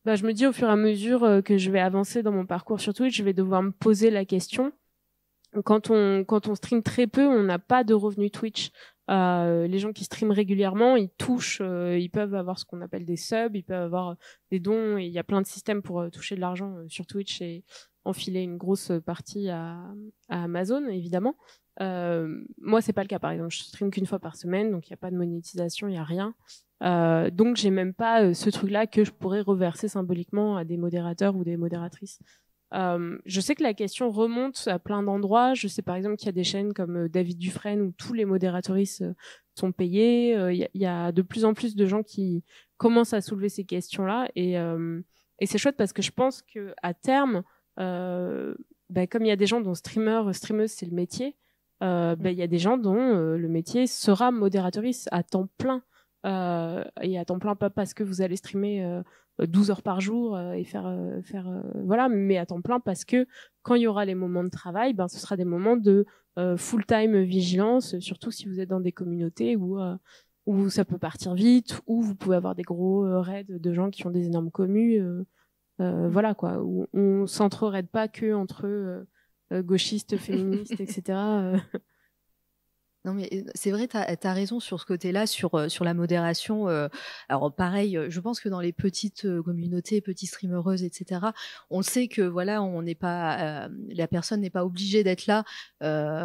je me dis au fur et à mesure que je vais avancer dans mon parcours sur Twitch, je vais devoir me poser la question. Quand on stream très peu, on n'a pas de revenus Twitch. Les gens qui streament régulièrement, ils touchent, ils peuvent avoir ce qu'on appelle des subs, ils peuvent avoir des dons, et il y a plein de systèmes pour toucher de l'argent sur Twitch et enfiler une grosse partie à Amazon, évidemment. Moi, c'est pas le cas. Par exemple, je stream qu'une fois par semaine, donc il n'y a pas de monétisation, il n'y a rien. Donc j'ai même pas ce truc-là que je pourrais reverser symboliquement à des modérateurs ou des modératrices. Je sais que la question remonte à plein d'endroits. Je sais par exemple qu'il y a des chaînes comme David Dufresne où tous les modératrices sont payés. Il y a de plus en plus de gens qui commencent à soulever ces questions-là, et c'est chouette parce que je pense que à terme, comme il y a des gens dont streameuse c'est le métier, il y a des gens dont le métier sera modératrice à temps plein. Et à temps plein, pas parce que vous allez streamer 12 heures par jour et faire voilà, mais à temps plein parce que quand il y aura les moments de travail, ce sera des moments de full-time vigilance, surtout si vous êtes dans des communautés où ça peut partir vite, où vous pouvez avoir des gros raids de gens qui ont des énormes commus, voilà quoi, où on s'entre-raide pas que entre gauchistes, féministes, etc. Non, mais c'est vrai, tu as raison sur ce côté-là, sur la modération. Alors pareil, je pense que dans les petites communautés, petites streamereuses, etc., on sait que voilà, on n'est pas, la personne n'est pas obligée d'être là.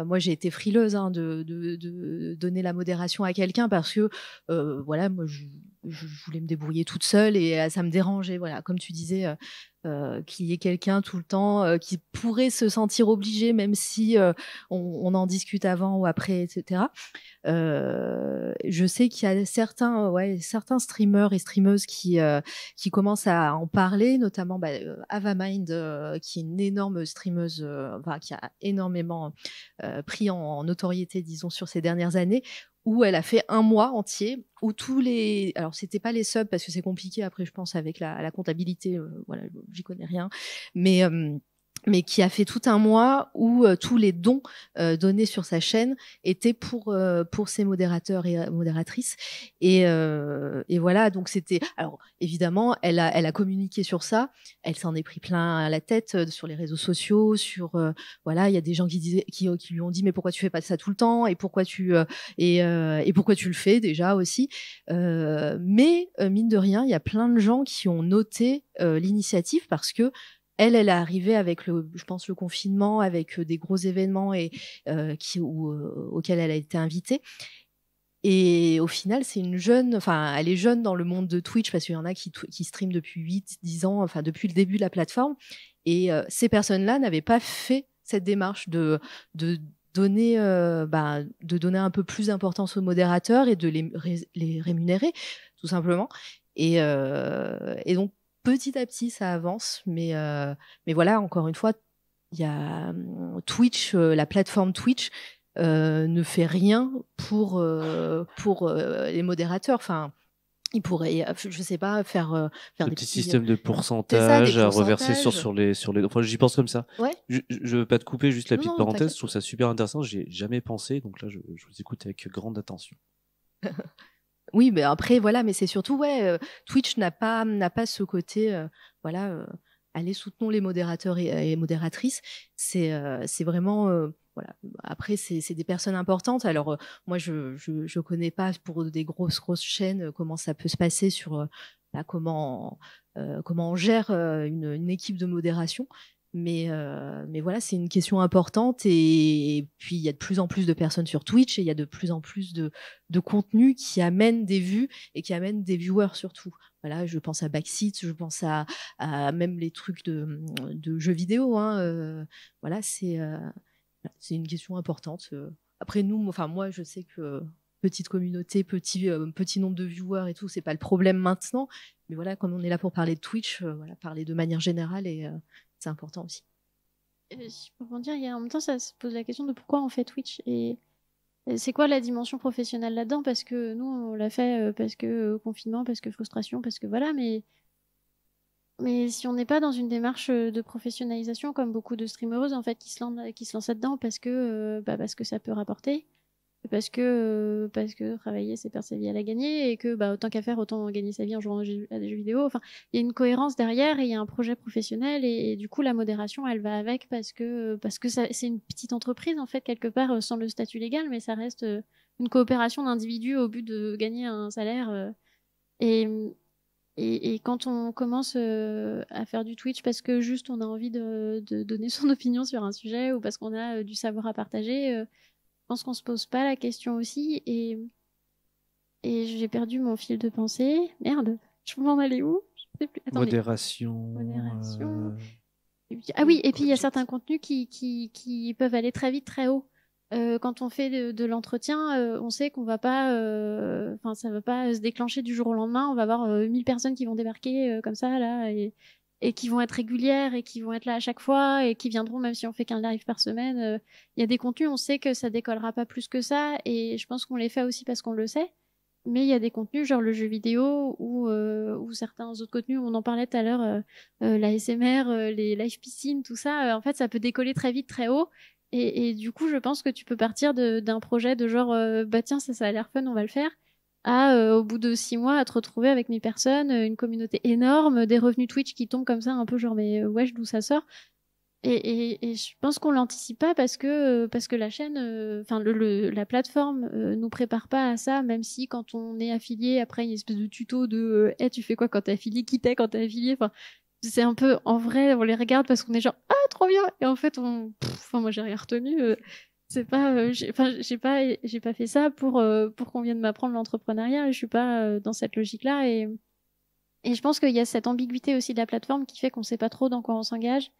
Moi, j'ai été frileuse de donner la modération à quelqu'un parce que voilà, moi, je voulais me débrouiller toute seule et ça me dérangeait. Voilà, comme tu disais. Qu'il y ait quelqu'un tout le temps qui pourrait se sentir obligé, même si on en discute avant ou après, etc. Je sais qu'il y a certains streamers et streameuses qui commencent à en parler, notamment Avamind, qui est une énorme streameuse, qui a énormément pris en notoriété, disons, sur ces dernières années, où elle a fait un mois entier où alors c'était pas les subs parce que c'est compliqué après, je pense, avec la comptabilité, voilà, j'y connais rien, mais qui a fait tout un mois où tous les dons donnés sur sa chaîne étaient pour ses modérateurs et modératrices, et voilà, donc c'était, alors évidemment elle a communiqué sur ça, elle s'en est pris plein la tête sur les réseaux sociaux, voilà, il y a des gens qui lui ont dit mais pourquoi tu fais pas ça tout le temps, et pourquoi tu pourquoi tu le fais déjà aussi, mais mine de rien il y a plein de gens qui ont noté l'initiative parce que elle est arrivée avec je pense, le confinement, avec des gros événements et auxquels elle a été invitée. Et au final, c'est une jeune, elle est jeune dans le monde de Twitch parce qu'il y en a qui streament depuis 8-10 ans, depuis le début de la plateforme. Et ces personnes-là n'avaient pas fait cette démarche de donner un peu plus d'importance aux modérateurs et de les rémunérer, tout simplement. Et donc, petit à petit, ça avance, mais voilà, encore une fois, il y a Twitch, la plateforme Twitch ne fait rien pour les modérateurs. Enfin, ils pourraient, je sais pas, faire des des petits systèmes de pourcentage à reverser sur les. Enfin, j'y pense comme ça. Ouais. Je veux pas te couper, juste la petite parenthèse. T'inquiète. Je trouve ça super intéressant. J'y ai jamais pensé, donc là, je vous écoute avec grande attention. Oui, mais après, voilà, mais c'est surtout, Twitch n'a pas ce côté, allez, soutenons les modérateurs et modératrices. C'est vraiment, voilà. Après, c'est des personnes importantes. Alors, moi, je connais pas pour des grosses chaînes comment ça peut se passer sur comment on gère une équipe de modération. Mais voilà, c'est une question importante, et puis il y a de plus en plus de personnes sur Twitch et il y a de plus en plus de contenu qui amène des vues et qui amène des viewers surtout. Voilà, je pense à Backseat, je pense à même les trucs de jeux vidéo. Voilà, c'est une question importante. Après moi, je sais que petite communauté, petit nombre de viewers et tout, c'est pas le problème maintenant. Mais voilà, comme on est là pour parler de Twitch, parler de manière générale, et c'est important aussi. Pour dire, en même temps, ça se pose la question de pourquoi on fait Twitch et c'est quoi la dimension professionnelle là-dedans, parce que nous, on l'a fait parce que confinement, parce que frustration, parce que voilà, mais si on n'est pas dans une démarche de professionnalisation, comme beaucoup de streamereuses en fait qui se lancent là-dedans parce que ça peut rapporter, parce que travailler c'est perdre sa vie à la gagner, et que autant qu'à faire, autant gagner sa vie en jouant à des jeux vidéo. Enfin, il y a une cohérence derrière et il y a un projet professionnel, et du coup la modération elle va avec, parce que c'est une petite entreprise en fait, quelque part, sans le statut légal, mais ça reste une coopération d'individus au but de gagner un salaire, et quand on commence à faire du Twitch parce que juste on a envie de donner son opinion sur un sujet, ou parce qu'on a du savoir à partager, je pense qu'on se pose pas la question aussi, et j'ai perdu mon fil de pensée. Merde, je m'en allais où? Je sais plus. Attendez. Modération. Ah oui, et puis il y a certains contenus qui peuvent aller très vite, très haut. Quand on fait de l'entretien, on sait qu'on va pas, ça va pas se déclencher du jour au lendemain. On va avoir 1000 personnes qui vont débarquer comme ça là, et qui vont être régulières et qui vont être là à chaque fois et qui viendront même si on fait qu'un live par semaine. Il y a des contenus, on sait que ça décollera pas plus que ça, et je pense qu'on les fait aussi parce qu'on le sait. Mais il y a des contenus genre le jeu vidéo ou certains autres contenus, on en parlait tout à l'heure, l'ASMR, les live piscines, tout ça, en fait ça peut décoller très vite, très haut, et du coup je pense que tu peux partir d'un projet de genre tiens, ça a l'air fun, on va le faire, à au bout de 6 mois à te retrouver avec 1000 personnes, une communauté énorme, des revenus Twitch qui tombent comme ça un peu genre mais wesh, d'où ça sort. Et je pense qu'on l'anticipe pas parce que la chaîne, enfin la plateforme nous prépare pas à ça, même si quand on est affilié, après il y a une espèce de tuto de tu fais quoi quand t'es affilié, qui t'es quand t'es affilié, enfin c'est un peu en vrai on les regarde parce qu'on est genre ah trop bien et en fait enfin moi j'ai rien retenu, c'est pas j'ai pas fait ça pour qu'on vienne m'apprendre l'entrepreneuriat, je suis pas dans cette logique là et je pense qu'il y a cette ambiguïté aussi de la plateforme qui fait qu'on sait pas trop dans quoi on s'engage.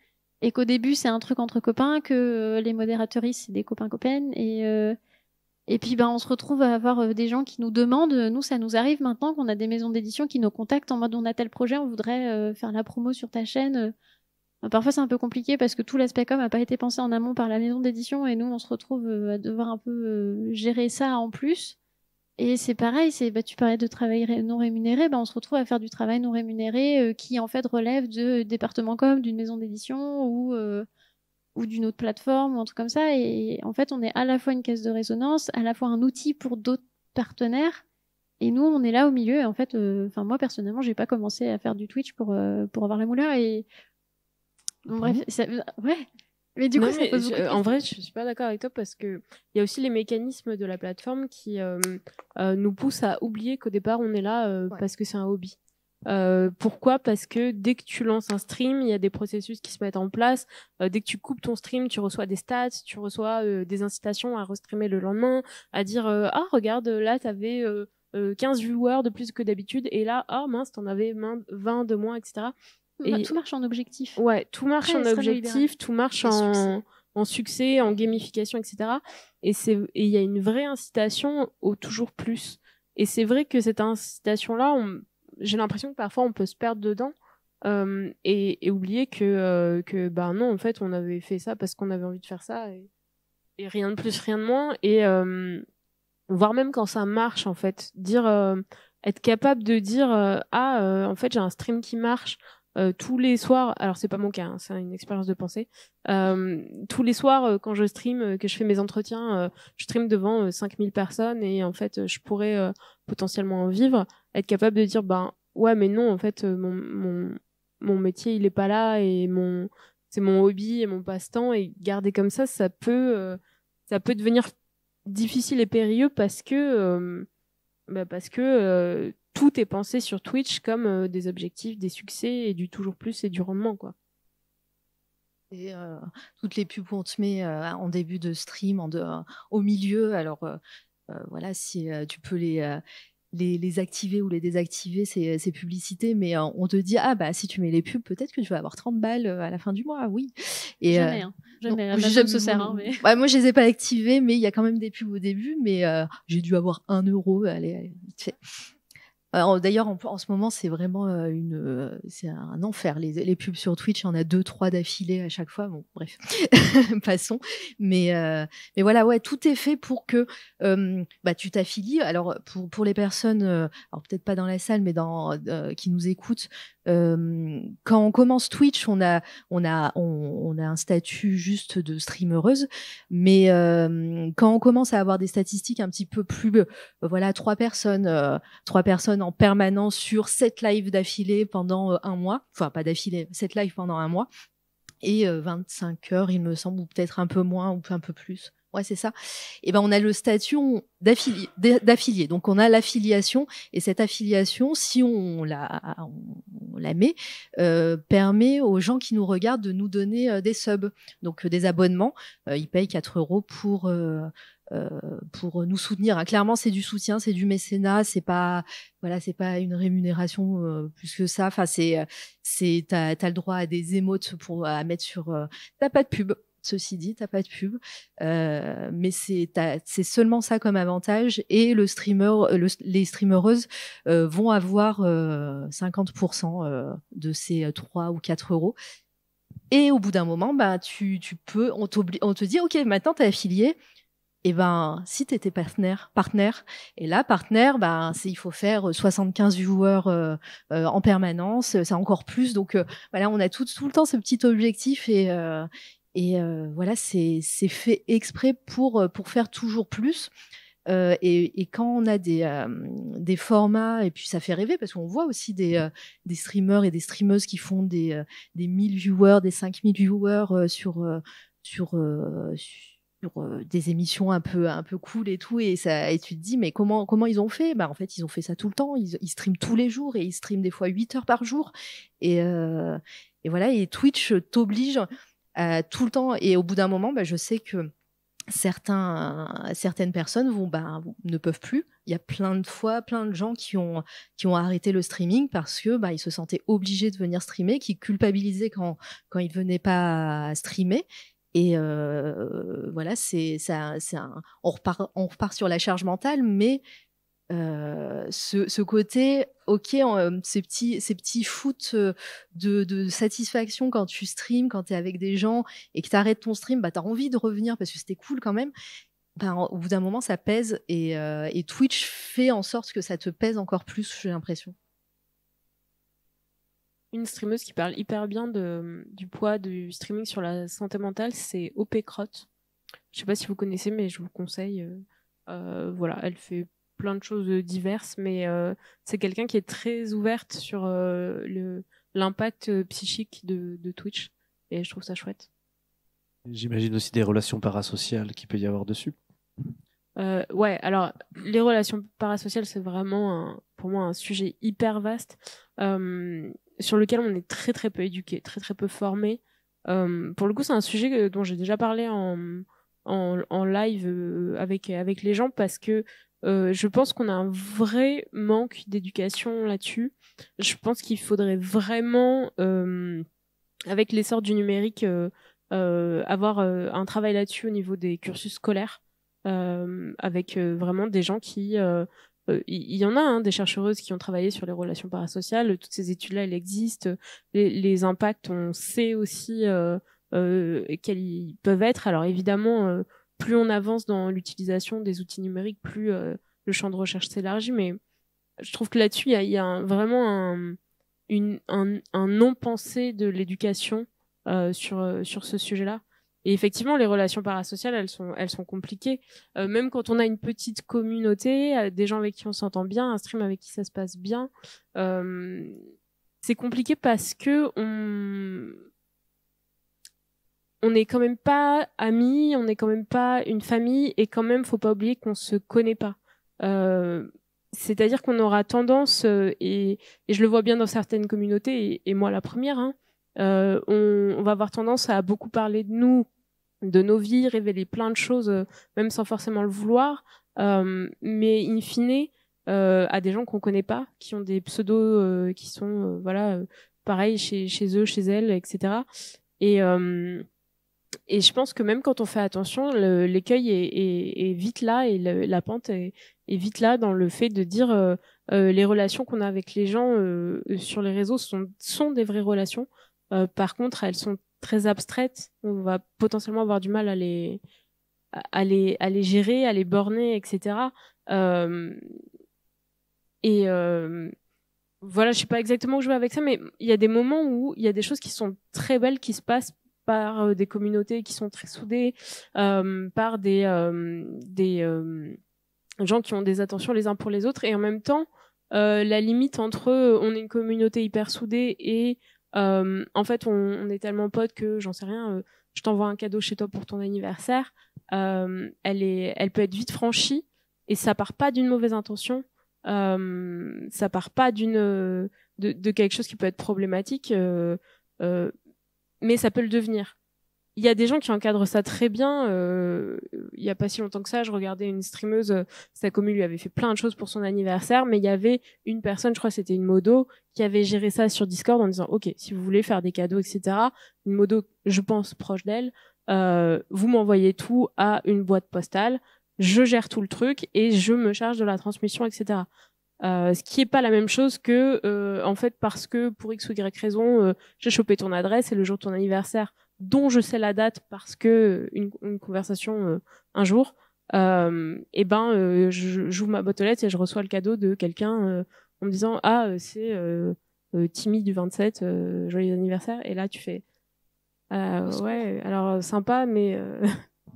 Et qu'au début, c'est un truc entre copains, que les modératrices, c'est des copains-copaines. Et puis, ben, on se retrouve à avoir des gens qui nous demandent. Nous, ça nous arrive maintenant qu'on a des maisons d'édition qui nous contactent en mode on a tel projet, on voudrait faire la promo sur ta chaîne. Parfois, c'est un peu compliqué parce que tout l'aspect com n'a pas été pensé en amont par la maison d'édition et nous, on se retrouve à devoir un peu gérer ça en plus. Et c'est pareil, tu parlais de travail non rémunéré, on se retrouve à faire du travail non rémunéré qui en fait relève de département com, d'une maison d'édition ou d'une autre plateforme ou un truc comme ça. Et en fait, on est à la fois une caisse de résonance, à la fois un outil pour d'autres partenaires. Et nous, on est là au milieu. Et en fait, moi personnellement, j'ai pas commencé à faire du Twitch pour avoir la mouleur. Et bon, bref, ouais. Mais du coup, ça pose beaucoup de en vrai, je suis pas d'accord avec toi parce que il y a aussi les mécanismes de la plateforme qui nous poussent à oublier qu'au départ on est là parce que c'est un hobby. Pourquoi ? Parce que dès que tu lances un stream, il y a des processus qui se mettent en place. Dès que tu coupes ton stream, tu reçois des stats, tu reçois des incitations à restreamer le lendemain, à dire ah regarde là t'avais 15 viewers de plus que d'habitude et là ah mince t'en avais 20 de moins, etc. Et tout marche en objectif. Ouais, tout marche en objectif, tout marche en succès, en gamification, etc. Et il y a une vraie incitation au toujours plus. Et c'est vrai que cette incitation-là, j'ai l'impression que parfois on peut se perdre dedans et oublier que bah non, en fait, on avait fait ça parce qu'on avait envie de faire ça et rien de plus, rien de moins. Et voire même quand ça marche, en fait, être capable de dire en fait, j'ai un stream qui marche. Tous les soirs, alors c'est pas mon cas, hein, c'est une expérience de pensée. Tous les soirs, quand je stream, que je fais mes entretiens, je stream devant 5000 personnes et en fait, je pourrais potentiellement en vivre. Être capable de dire, ouais, mais non, en fait, mon métier, il est pas là et c'est mon hobby et mon passe-temps et garder comme ça peut devenir difficile et périlleux parce que tout est pensé sur Twitch comme des objectifs, des succès et du toujours plus et du rendement, quoi. Et toutes les pubs qu'on te met en début de stream, au milieu, alors voilà, si tu peux les activer ou les désactiver, ces publicités, mais on te dit si tu mets les pubs, peut-être que tu vas avoir 30 balles à la fin du mois, oui. Et, jamais, Amazon se sert. Mais... moi, je les ai pas activés, mais il y a quand même des pubs au début, mais j'ai dû avoir 1 euro, allez, vite fait. D'ailleurs, en ce moment, c'est vraiment c'est un enfer. Les pubs sur Twitch, il y en a 2-3 d'affilée à chaque fois. Bon, bref, passons. Mais voilà, ouais, tout est fait pour que tu t'affilies. Alors, pour les personnes, alors peut-être pas dans la salle, mais qui nous écoutent, quand on commence Twitch, on a un statut juste de streameuse. Mais quand on commence à avoir des statistiques un petit peu plus, voilà, 3 personnes en permanence sur 7 lives d'affilée pendant 1 mois. Enfin, pas d'affilée, 7 lives pendant 1 mois. Et 25 heures, il me semble, ou peut-être un peu moins, ou un peu plus. Ouais, c'est ça. Et on a le statut d'affilié. Donc, on a l'affiliation. Et cette affiliation, si on la met, permet aux gens qui nous regardent de nous donner des subs. Donc, des abonnements. Ils payent 4 euros pour nous soutenir. Clairement, c'est du soutien, c'est du mécénat, c'est pas une rémunération plus que ça. Enfin, t'as le droit à des émotes à mettre sur. T'as pas de pub. Ceci dit, t'as pas de pub, mais c'est seulement ça comme avantage. Et les streamereuses vont avoir 50% de ces 3 ou 4 euros. Et au bout d'un moment, tu peux, on te dit, ok, maintenant t'es affilié. Et si t'étais partenaire, et là, partenaire, il faut faire 75 viewers en permanence, c'est encore plus. Donc voilà, on a tout le temps ce petit objectif et voilà, c'est fait exprès pour faire toujours plus. Et quand on a des formats, et puis ça fait rêver, parce qu'on voit aussi des streamers et des streameuses qui font des 1000 viewers, des 5000 viewers sur des émissions un peu cool et tout, et tu te dis mais comment ils ont fait? En fait ils ont fait ça tout le temps, ils streament tous les jours, et ils streament des fois 8 heures par jour, et voilà, et Twitch t'oblige tout le temps, et au bout d'un moment je sais que certaines personnes ne peuvent plus. Il y a plein de gens qui ont arrêté le streaming parce que ils se sentaient obligés de venir streamer, qui culpabilisaient quand ils venaient pas streamer. Et voilà, on repart sur la charge mentale, mais ce côté, ok, ces petits shoots de satisfaction quand tu streams, quand tu es avec des gens et que tu arrêtes ton stream, tu as envie de revenir parce que c'était cool quand même. Au bout d'un moment, ça pèse, et Twitch fait en sorte que ça te pèse encore plus, j'ai l'impression. Une streameuse qui parle hyper bien du poids du streaming sur la santé mentale, c'est OP Crotte. Je sais pas si vous connaissez, mais je vous conseille. Voilà, elle fait plein de choses diverses, mais c'est quelqu'un qui est très ouverte sur l'impact psychique de Twitch, et je trouve ça chouette. J'imagine aussi des relations parasociales qu'il peut y avoir dessus. Ouais, alors les relations parasociales, c'est vraiment pour moi un sujet hyper vaste, sur lequel on est très très peu éduqué, très très peu formé. Pour le coup, c'est un sujet dont j'ai déjà parlé en live avec les gens, parce que je pense qu'on a un vrai manque d'éducation là-dessus. Je pense qu'il faudrait vraiment, avec l'essor du numérique, avoir un travail là-dessus au niveau des cursus scolaires, avec vraiment des gens qui... il y en a des chercheuses qui ont travaillé sur les relations parasociales. Toutes ces études-là, elles existent. Les impacts, on sait aussi quels ils peuvent être. Alors évidemment, plus on avance dans l'utilisation des outils numériques, plus le champ de recherche s'élargit. Mais je trouve que là-dessus, il y a vraiment un non-pensé de l'éducation sur ce sujet-là. Et effectivement, les relations parasociales, elles sont compliquées. Même quand on a une petite communauté, des gens avec qui on s'entend bien, un stream avec qui ça se passe bien, c'est compliqué parce que on n'est quand même pas amis, on n'est quand même pas une famille, et quand même, faut pas oublier qu'on se connaît pas. C'est-à-dire qu'on aura tendance, et je le vois bien dans certaines communautés, et moi la première, on va avoir tendance à beaucoup parler de nous, de nos vies, révéler plein de choses, même sans forcément le vouloir, mais in fine, à des gens qu'on connaît pas, qui ont des pseudos qui sont pareil chez eux, chez elles, etc. Et je pense que même quand on fait attention, l'écueil est vite là, et la pente est vite là, dans le fait de dire les relations qu'on a avec les gens sur les réseaux sont des vraies relations. Par contre, elles sont très abstraites. On va potentiellement avoir du mal à les gérer, à les borner, etc. Voilà, je sais pas exactement où je vais avec ça, mais il y a des moments où il y a des choses qui sont très belles qui se passent par des communautés qui sont très soudées, par des gens qui ont des attentions les uns pour les autres, et en même temps, la limite entre on est une communauté hyper soudée et en fait on est tellement potes que, j'en sais rien, je t'envoie un cadeau chez toi pour ton anniversaire, elle peut être vite franchie, et ça part pas d'une mauvaise intention, ça part pas de quelque chose qui peut être problématique, mais ça peut le devenir. Il y a des gens qui encadrent ça très bien. Il y a pas si longtemps que ça, je regardais une streameuse, sa commu lui avait fait plein de choses pour son anniversaire, mais il y avait une personne, je crois que c'était une modo, qui avait géré ça sur Discord en disant ok, si vous voulez faire des cadeaux, etc., une modo, je pense, proche d'elle, vous m'envoyez tout à une boîte postale, je gère tout le truc et je me charge de la transmission, etc. Ce qui est pas la même chose que en fait, parce que pour X ou Y raison, j'ai chopé ton adresse et le jour de ton anniversaire, dont je sais la date parce que une conversation un jour, j'ouvre ma boîte aux lettres et je reçois le cadeau de quelqu'un en me disant c'est Timmy du 27, joyeux anniversaire, et là tu fais ouais, alors sympa, mais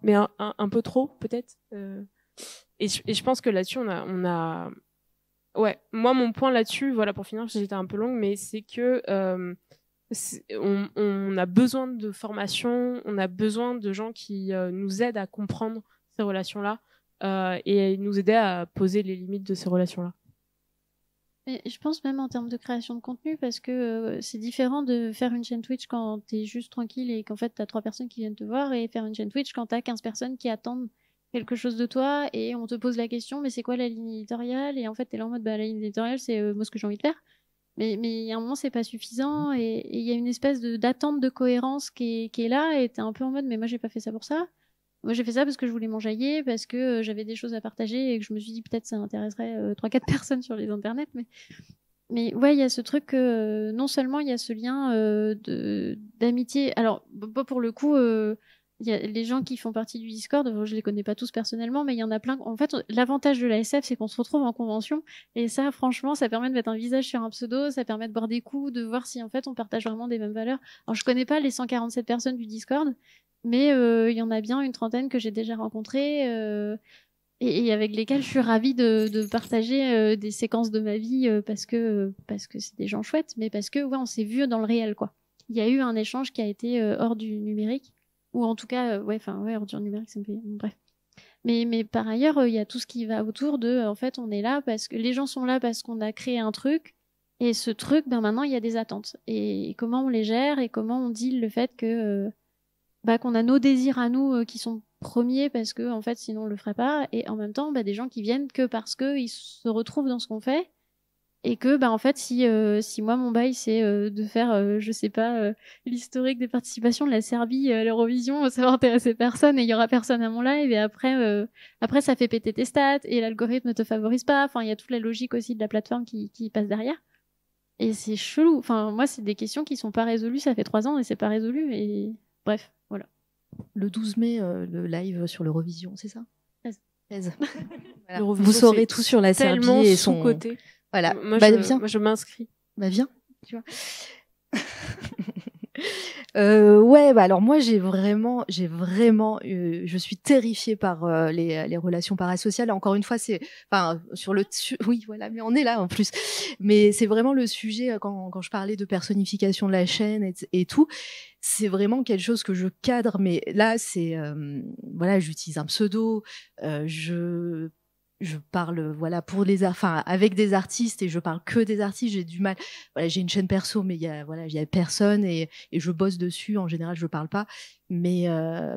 mais un peu trop peut-être. Et je pense que là-dessus, on a... Ouais, moi, mon point là-dessus, voilà, pour finir, parce que j'étais un peu longue, mais c'est que on a besoin de formation, on a besoin de gens qui nous aident à comprendre ces relations-là et nous aider à poser les limites de ces relations-là. Mais je pense même en termes de création de contenu, parce que c'est différent de faire une chaîne Twitch quand t'es juste tranquille et qu'en fait t'as 3 personnes qui viennent te voir, et faire une chaîne Twitch quand t'as 15 personnes qui attendent quelque chose de toi et on te pose la question, mais c'est quoi la ligne éditoriale? Et en fait t'es là en mode, bah la ligne éditoriale c'est moi ce que j'ai envie de faire. Mais il y a un moment c'est pas suffisant, et il y a une espèce d'attente de cohérence qui est là, et t'es un peu en mode, mais moi j'ai pas fait ça pour ça. Moi, j'ai fait ça parce que je voulais m'enjailler, parce que j'avais des choses à partager et que je me suis dit peut-être ça intéresserait 3-4 personnes sur les internets. Mais ouais, il y a ce truc que non seulement il y a ce lien d'amitié. Alors, pas pour le coup, il y a les gens qui font partie du Discord, je les connais pas tous personnellement, mais il y en a plein. En fait, l'avantage de la SF, c'est qu'on se retrouve en convention. Et ça, franchement, ça permet de mettre un visage sur un pseudo, ça permet de boire des coups, de voir si en fait on partage vraiment des mêmes valeurs. Alors, je connais pas les 147 personnes du Discord, mais il y en a bien une trentaine que j'ai déjà rencontrées et avec lesquelles je suis ravie de partager des séquences de ma vie parce que c'est des gens chouettes, mais parce que ouais, on s'est vu dans le réel, quoi. Il y a eu un échange qui a été hors du numérique, ou en tout cas ouais, hors du numérique, ça me fait bref. Mais par ailleurs, il y a tout ce qui va autour de en fait, on est là parce que les gens sont là parce qu'on a créé un truc. Et ce truc, ben maintenant, il y a des attentes. Et comment on les gère et comment on deal le fait que qu'on a nos désirs à nous qui sont premiers, parce que en fait sinon on le ferait pas, et en même temps des gens qui viennent que parce que ils se retrouvent dans ce qu'on fait, et que en fait si moi mon bail c'est de faire je sais pas l'historique des participations de la Serbie à l'Eurovision, ça va intéresser personne et il y aura personne à mon live, et après ça fait péter tes stats et l'algorithme ne te favorise pas, enfin il y a toute la logique aussi de la plateforme qui passe derrière, et c'est chelou. Enfin moi c'est des questions qui sont pas résolues, ça fait 3 ans et c'est pas résolu, et bref, voilà. Le 12 mai, le live sur l'Eurovision, c'est ça? 16. Voilà. L'Eurovision, Vous saurez tout sur la Serbie et son côté. Voilà. Moi, viens. moi, je m'inscris. Viens. Tu vois. Ouais, alors moi j'ai vraiment, je suis terrifiée par les relations parasociales. Encore une fois, c'est, oui, voilà, mais on est là en plus. Mais c'est vraiment le sujet quand je parlais de personnification de la chaîne et tout. C'est vraiment quelque chose que je cadre, mais là c'est, voilà, j'utilise un pseudo, je parle pour avec des artistes, et je parle que des artistes. J'ai du mal, voilà, j'ai une chaîne perso, mais il y a personne, et je bosse dessus. En général je parle pas, mais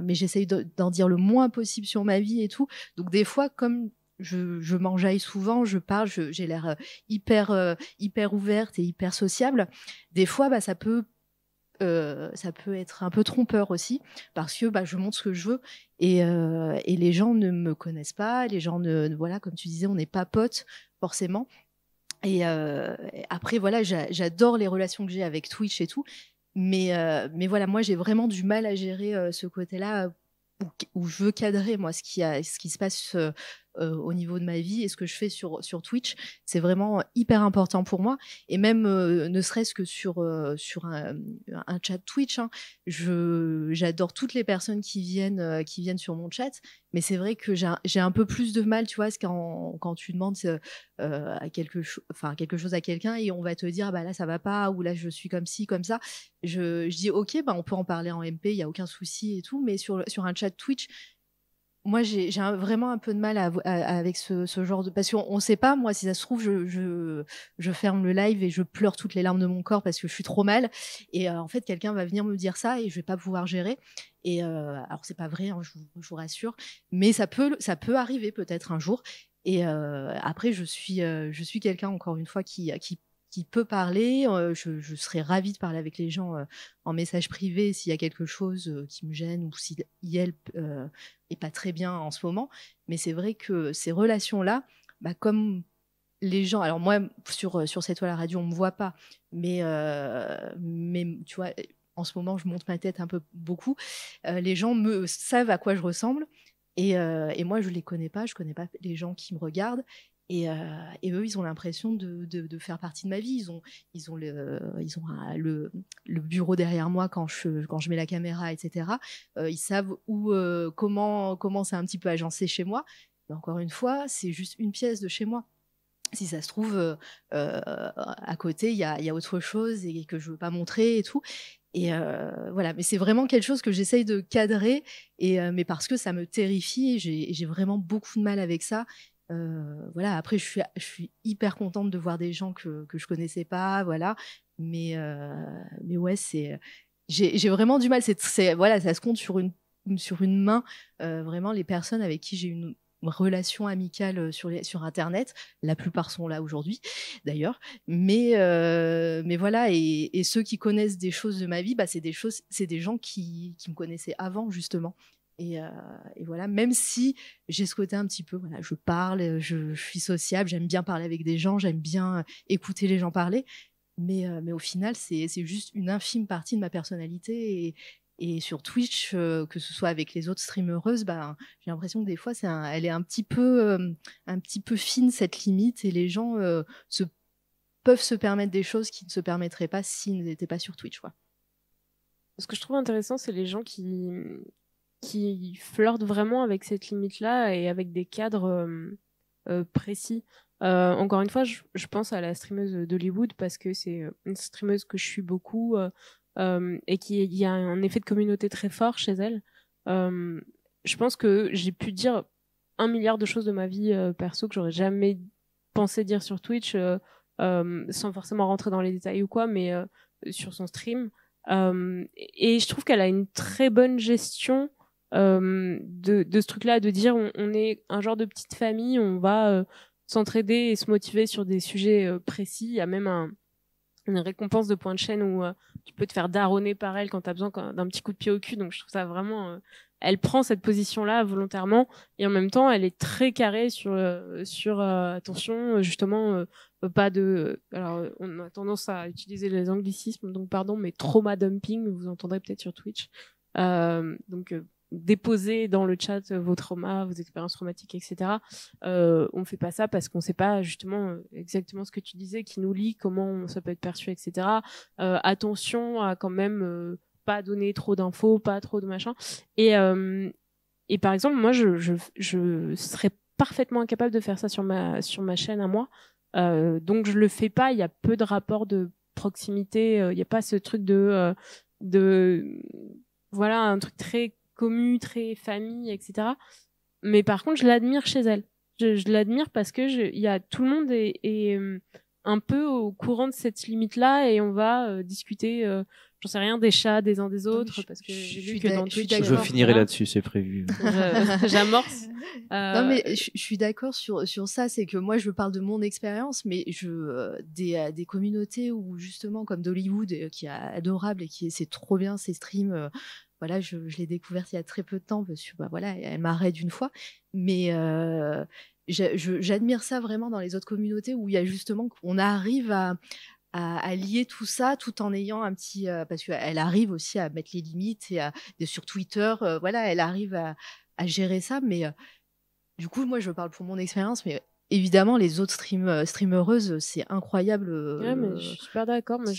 j'essaye d'en dire le moins possible sur ma vie et tout. Donc des fois, comme je m'enjaille souvent, je parle, j'ai l'air hyper ouverte et hyper sociable. Des fois ça peut être un peu trompeur aussi, parce que je montre ce que je veux, et les gens ne me connaissent pas, les gens voilà, comme tu disais, on n'est pas potes forcément. Et après voilà, j'adore les relations que j'ai avec Twitch et tout, mais voilà, moi j'ai vraiment du mal à gérer ce côté-là, où je veux cadrer moi ce qui se passe au niveau de ma vie, et ce que je fais sur Twitch. C'est vraiment hyper important pour moi, et même ne serait-ce que sur un chat Twitch, hein. J'adore toutes les personnes qui viennent sur mon chat, mais c'est vrai que j'ai un peu plus de mal, tu vois, quand tu demandes quelque chose à quelqu'un, et on va te dire là ça va pas, ou là je suis comme ci comme ça. Je dis ok, on peut en parler en MP, il y a aucun souci et tout, mais sur un chat Twitch, moi j'ai vraiment un peu de mal avec ce genre de, parce qu'on sait pas, moi si ça se trouve je ferme le live et je pleure toutes les larmes de mon corps parce que je suis trop mal, et en fait quelqu'un va venir me dire ça et je vais pas pouvoir gérer, et alors c'est pas vrai, hein, je vous rassure, mais ça peut arriver peut-être un jour. Et après je suis quelqu'un, encore une fois, qui peut parler. Je serais ravie de parler avec les gens en message privé s'il y a quelque chose qui me gêne, ou si elle est pas très bien en ce moment. Mais c'est vrai que ces relations-là, comme les gens, alors moi sur cette toile à radio on me voit pas, mais tu vois, en ce moment je monte ma tête un peu beaucoup. Les gens savent à quoi je ressemble, et moi je les connais pas, je connais pas les gens qui me regardent. Et eux, ils ont l'impression de faire partie de ma vie. Ils ont le bureau derrière moi quand je mets la caméra, etc. Ils savent comment c'est un petit peu agencé chez moi. Mais encore une fois, c'est juste une pièce de chez moi. Si ça se trouve, à côté, il y a autre chose et que je veux pas montrer et tout. Et voilà, mais c'est vraiment quelque chose que j'essaye de cadrer, mais parce que ça me terrifie, j'ai vraiment beaucoup de mal avec ça. Voilà, après, je suis hyper contente de voir des gens que je connaissais pas, voilà. Mais ouais, j'ai vraiment du mal. Voilà, ça se compte sur une main, vraiment, les personnes avec qui j'ai une relation amicale sur Internet. La plupart sont là aujourd'hui, d'ailleurs. Mais voilà, et ceux qui connaissent des choses de ma vie, bah, c'est des gens qui me connaissaient avant, justement. Et voilà, même si j'ai ce côté un petit peu, voilà, je parle, je suis sociable, j'aime bien parler avec des gens, j'aime bien écouter les gens parler, mais au final, c'est juste une infime partie de ma personnalité. Et sur Twitch, que ce soit avec les autres streameuses, bah, j'ai l'impression que des fois, elle est un petit peu fine, cette limite, et les gens peuvent se permettre des choses qu'ils ne se permettraient pas s'ils n'étaient pas sur Twitch, quoi. Ce que je trouve intéressant, c'est les gens qui flirtent vraiment avec cette limite-là et avec des cadres précis. Encore une fois, je pense à la streameuse d'Hollywood parce que c'est une streameuse que je suis beaucoup et il y a un effet de communauté très fort chez elle. Je pense que j'ai pu dire 1 milliard de choses de ma vie perso que j'aurais jamais pensé dire sur Twitch sans forcément rentrer dans les détails ou quoi, mais sur son stream. Et je trouve qu'elle a une très bonne gestion de ce truc-là, de dire on est un genre de petite famille, on va s'entraider et se motiver sur des sujets précis. Il y a même une récompense de points de chaîne où tu peux te faire daronner par elle quand tu as besoin d'un petit coup de pied au cul. Donc je trouve ça vraiment... elle prend cette position-là volontairement et en même temps, elle est très carrée sur attention, justement, pas de... Alors, on a tendance à utiliser les anglicismes, donc pardon, mais trauma dumping, vous entendrez peut-être sur Twitch. Donc déposer dans le chat vos traumas, vos expériences traumatiques, etc. On fait pas ça parce qu'on sait pas justement exactement ce que tu disais, qui nous lie, comment ça peut être perçu, etc. Attention à quand même pas donner trop d'infos, pas trop de machin. Et par exemple, moi, je serais parfaitement incapable de faire ça sur ma chaîne à moi. Donc je le fais pas. Il y a peu de rapports de proximité. Il y a pas ce truc de voilà, un truc très commu, très famille, etc. Mais par contre, je l'admire chez elle. Je l'admire parce que tout le monde est un peu au courant de cette limite-là et on va discuter, j'en sais rien, des chats des uns des autres, parce que j'ai vu que dans Twitch... Je finirai là-dessus, c'est prévu. J'amorce. Non, mais je suis d'accord sur ça, c'est que moi, je parle de mon expérience, mais des communautés où, justement, comme d'Hollywood, qui est adorable et c'est trop bien, ces streams... voilà, je l'ai découverte il y a très peu de temps parce que bah, voilà, elle m'arrête une fois. Mais j'admire ça vraiment dans les autres communautés où il y a justement qu'on arrive à lier tout ça tout en ayant un petit... parce qu'elle arrive aussi à mettre les limites et sur Twitter, voilà, elle arrive à gérer ça. Mais du coup, moi, je parle pour mon expérience, mais évidemment, les autres streamereuses, c'est incroyable. Ouais, mais je suis super d'accord. Mais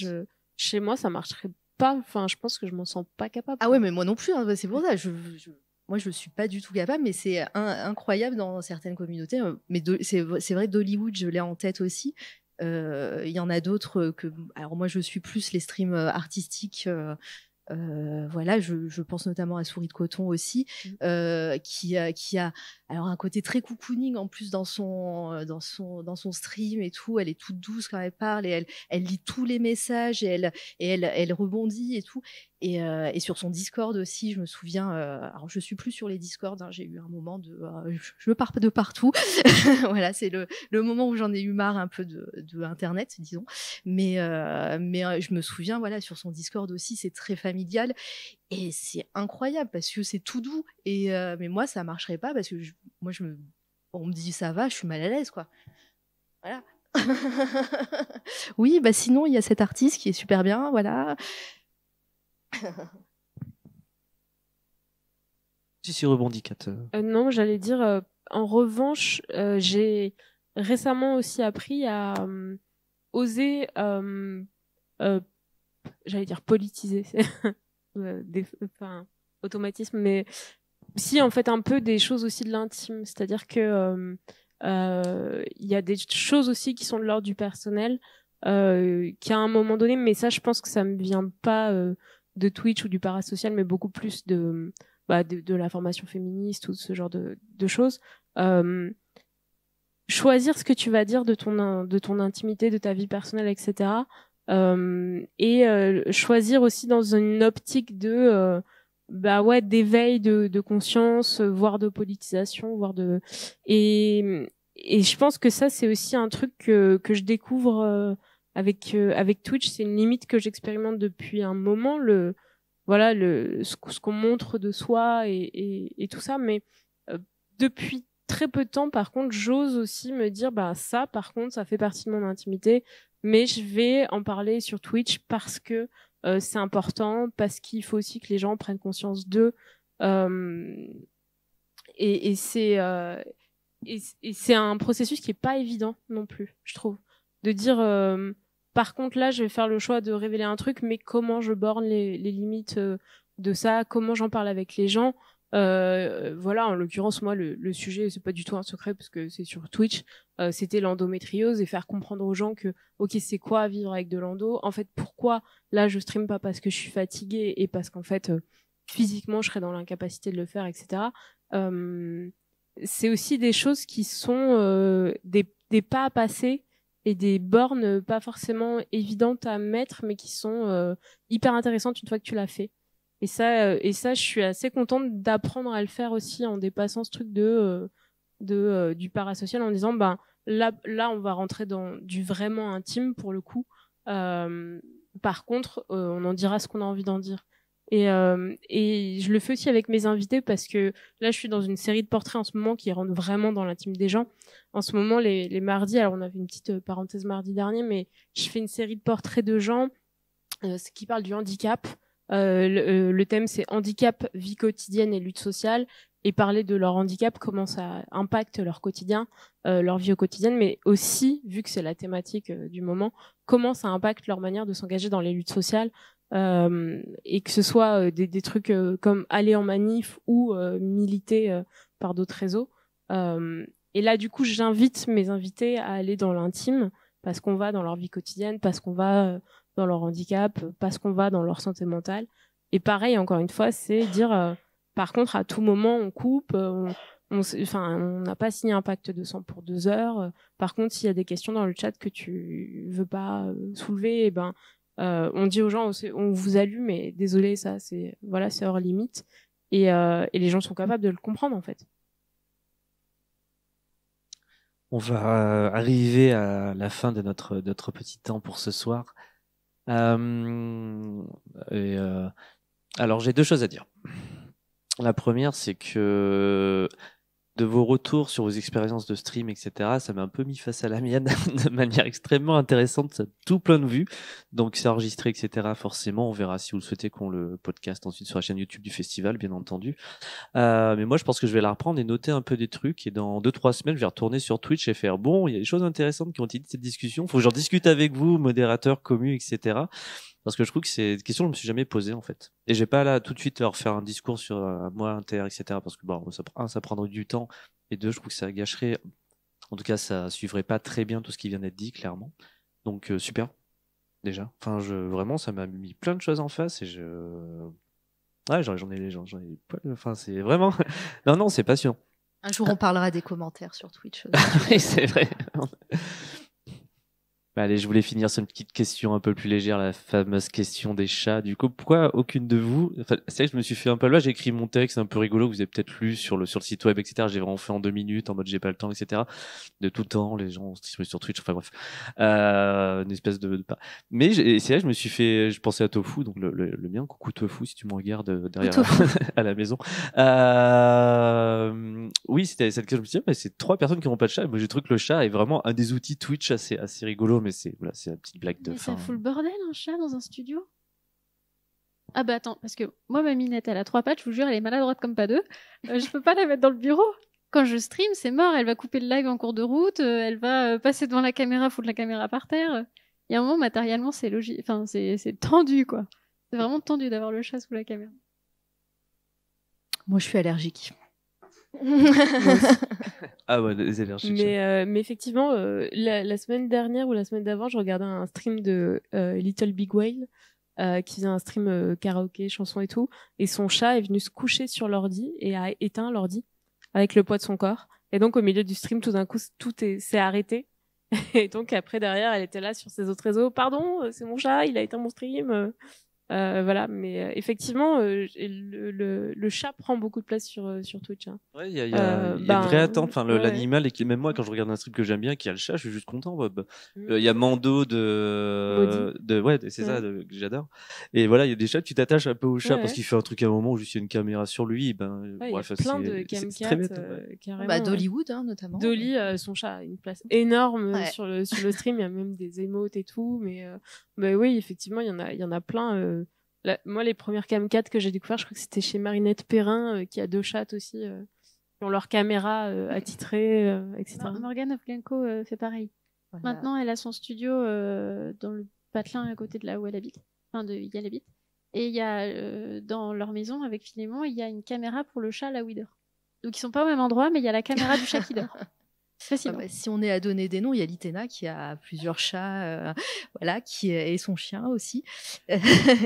chez moi, ça marcherait pas. Enfin, je pense que je m'en sens pas capable. Ah ouais, mais moi non plus, hein, c'est pour ça. Moi, je suis pas du tout capable, mais c'est incroyable dans certaines communautés. Mais c'est vrai, d'Hollywood, je l'ai en tête aussi. Il y en a d'autres que... Alors moi, je suis plus les streams artistiques. Voilà, je pense notamment à Souris de Coton aussi, qui a alors un côté très cocooning en plus dans son stream et tout. Elle est toute douce quand elle parle et elle lit tous les messages et elle rebondit et tout. Et sur son Discord aussi, je me souviens. Alors je suis plus sur les Discords. Hein, j'ai eu un moment je pars de partout. Voilà, c'est le moment où j'en ai eu marre un peu de Internet, disons. Mais je me souviens, voilà, sur son Discord aussi, c'est très familial et c'est incroyable parce que c'est tout doux. Mais moi, ça marcherait pas parce que on me dit ça va, je suis mal à l'aise, quoi. Voilà. Oui, bah sinon il y a cet artiste qui est super bien, voilà. Si rebondis, Kat. Non, j'allais dire, en revanche, j'ai récemment aussi appris à oser, j'allais dire politiser, enfin, automatisme, mais si en fait un peu des choses aussi de l'intime, c'est-à-dire que il y a des choses aussi qui sont de l'ordre du personnel, qui à un moment donné, mais ça je pense que ça me vient pas de Twitch ou du parasocial, mais beaucoup plus de la formation féministe ou de ce genre de choses. Choisir ce que tu vas dire de ton intimité, de ta vie personnelle, etc. Choisir aussi dans une optique de d'éveil de conscience, voire de politisation, et je pense que ça c'est aussi un truc que je découvre avec Twitch. C'est une limite que j'expérimente depuis un moment, ce qu'on montre de soi et tout ça, mais depuis très peu de temps, par contre, j'ose aussi me dire, ça, par contre, ça fait partie de mon intimité, mais je vais en parler sur Twitch parce que c'est important, parce qu'il faut aussi que les gens prennent conscience d'eux. C'est un processus qui est pas évident non plus, je trouve, de dire par contre là je vais faire le choix de révéler un truc, mais comment je borne les limites de ça, comment j'en parle avec les gens. En l'occurrence moi le sujet c'est pas du tout un secret parce que c'est sur Twitch, c'était l'endométriose, et faire comprendre aux gens que ok c'est quoi vivre avec de l'endo, en fait pourquoi là je stream pas parce que je suis fatiguée et parce qu'en fait physiquement je serais dans l'incapacité de le faire, etc. C'est aussi des choses qui sont des pas à passer et des bornes pas forcément évidentes à mettre, mais qui sont hyper intéressantes une fois que tu l'as fait. Et ça, je suis assez contente d'apprendre à le faire aussi en dépassant ce truc du parasocial, en disant là, on va rentrer dans du vraiment intime pour le coup. Par contre, on en dira ce qu'on a envie d'en dire. Et je le fais aussi avec mes invités parce que là, je suis dans une série de portraits en ce moment qui rentrent vraiment dans l'intime des gens. En ce moment, les mardis, alors on avait une petite parenthèse mardi dernier, mais je fais une série de portraits de gens qui parlent du handicap. Le thème, c'est handicap, vie quotidienne et lutte sociale, et parler de leur handicap, comment ça impacte leur quotidien, leur vie au quotidien, mais aussi, vu que c'est la thématique du moment, comment ça impacte leur manière de s'engager dans les luttes sociales. Et que ce soit des trucs comme aller en manif ou militer par d'autres réseaux. Et là, du coup, j'invite mes invités à aller dans l'intime, parce qu'on va dans leur vie quotidienne, parce qu'on va dans leur handicap, parce qu'on va dans leur santé mentale. Et pareil, encore une fois, c'est dire, par contre, à tout moment, on coupe, on n'a pas signé un pacte de sang pour 2 heures. Par contre, s'il y a des questions dans le chat que tu veux pas soulever, on dit aux gens, on vous allume, mais désolé, ça, c'est hors limite. Et les gens sont capables de le comprendre, en fait. On va arriver à la fin de notre petit temps pour ce soir. Alors, j'ai 2 choses à dire. La première, c'est que de vos retours sur vos expériences de stream, etc., ça m'a un peu mis face à la mienne de manière extrêmement intéressante, tout plein de vues. Donc c'est enregistré, etc. Forcément, on verra si vous le souhaitez qu'on le podcast ensuite sur la chaîne YouTube du festival, bien entendu. Mais moi, je pense que je vais la reprendre et noter un peu des trucs. Et dans 2-3 semaines, je vais retourner sur Twitch et faire bon, il y a des choses intéressantes qui ont été dites de cette discussion. Faut que j'en discute avec vous, modérateurs, commu, etc. Parce que je trouve que c'est une question que je me suis jamais posée, en fait. Et j'ai pas là tout de suite leur faire un discours sur moi, inter, etc. Parce que ça prendrait du temps. Et 2, je trouve que ça gâcherait. En tout cas, ça suivrait pas très bien tout ce qui vient d'être dit, clairement. Donc, super. Déjà. Enfin, vraiment, ça m'a mis plein de choses en face et ouais, j'en ai enfin, c'est vraiment, non, c'est passionnant. Un jour, on parlera des commentaires sur Twitch. Oui, c'est vrai. Allez, je voulais finir sur une petite question un peu plus légère, la fameuse question des chats. Du coup, pourquoi aucune de vous... Enfin, c'est vrai que je me suis fait un peu là, j'ai écrit mon texte un peu rigolo que vous avez peut-être lu sur le site web, etc. J'ai vraiment fait en 2 minutes, en mode j'ai pas le temps, etc. De tout temps, les gens se sur Twitch, enfin bref. Une espèce de... Mais c'est vrai, je me suis fait... Je pensais à Tofu, donc le mien, coucou Tofu, si tu me regardes derrière à la maison. Oui, c'était celle que je me suis dit, mais c'est 3 personnes qui n'ont pas de chat. Moi, j'ai trouvé que le chat est vraiment un des outils Twitch assez rigolo, mais c'est la petite blague de mais fin. Ça fout le bordel, un chat dans un studio. Ah bah attends, parce que moi, ma minette, elle a 3 pattes, je vous jure, elle est maladroite comme pas 2. Je peux pas la mettre dans le bureau. Quand je stream, c'est mort, elle va couper le live en cours de route, elle va passer devant la caméra, foutre la caméra par terre. Il y a un moment, matériellement, c'est logique. Enfin, c'est tendu, quoi. C'est vraiment tendu d'avoir le chat sous la caméra. Moi, je suis allergique. Ah ouais, les allergiques. Mais effectivement, la semaine dernière ou la semaine d'avant, je regardais un stream de Little Big Whale qui faisait un stream karaoké, chansons et tout. Et son chat est venu se coucher sur l'ordi et a éteint l'ordi avec le poids de son corps. Et donc, au milieu du stream, tout d'un coup, s'est arrêté. Et donc, après, derrière, elle était là sur ses autres réseaux. Pardon, c'est mon chat, il a éteint mon stream. Voilà, mais effectivement, le chat prend beaucoup de place sur Twitch. Hein. Ouais, il y a une vraie attente. Enfin, l'animal, et même moi, quand je regarde un stream que j'aime bien, qui a le chat, je suis juste content. Il y a Mando c'est ça, que j'adore. Et voilà, il y a des chats, tu t'attaches un peu au chat parce qu'il fait un truc à un moment où juste il y a une caméra sur lui. Il y a plein de camcats, carrément. d'Hollywood, notamment. Dolly, son chat a une place énorme sur le stream. Il y a même des émotes et tout. Mais oui, effectivement, il y en a plein. Moi, les premières camcats que j'ai découvert, je crois que c'était chez Marinette Perrin, qui a 2 chats aussi, qui ont leur caméra attitrée, etc. Morgane Oflenko fait pareil. Voilà. Maintenant, elle a son studio dans le patelin à côté de là où elle habite, enfin de elle habite. Et il y a dans leur maison avec Philémon, il y a une caméra pour le chat là où il dort. Donc ils sont pas au même endroit, mais il y a la caméra du chat qui dort. Si on est à donner des noms, il y a Litena qui a plusieurs chats, et son chien aussi,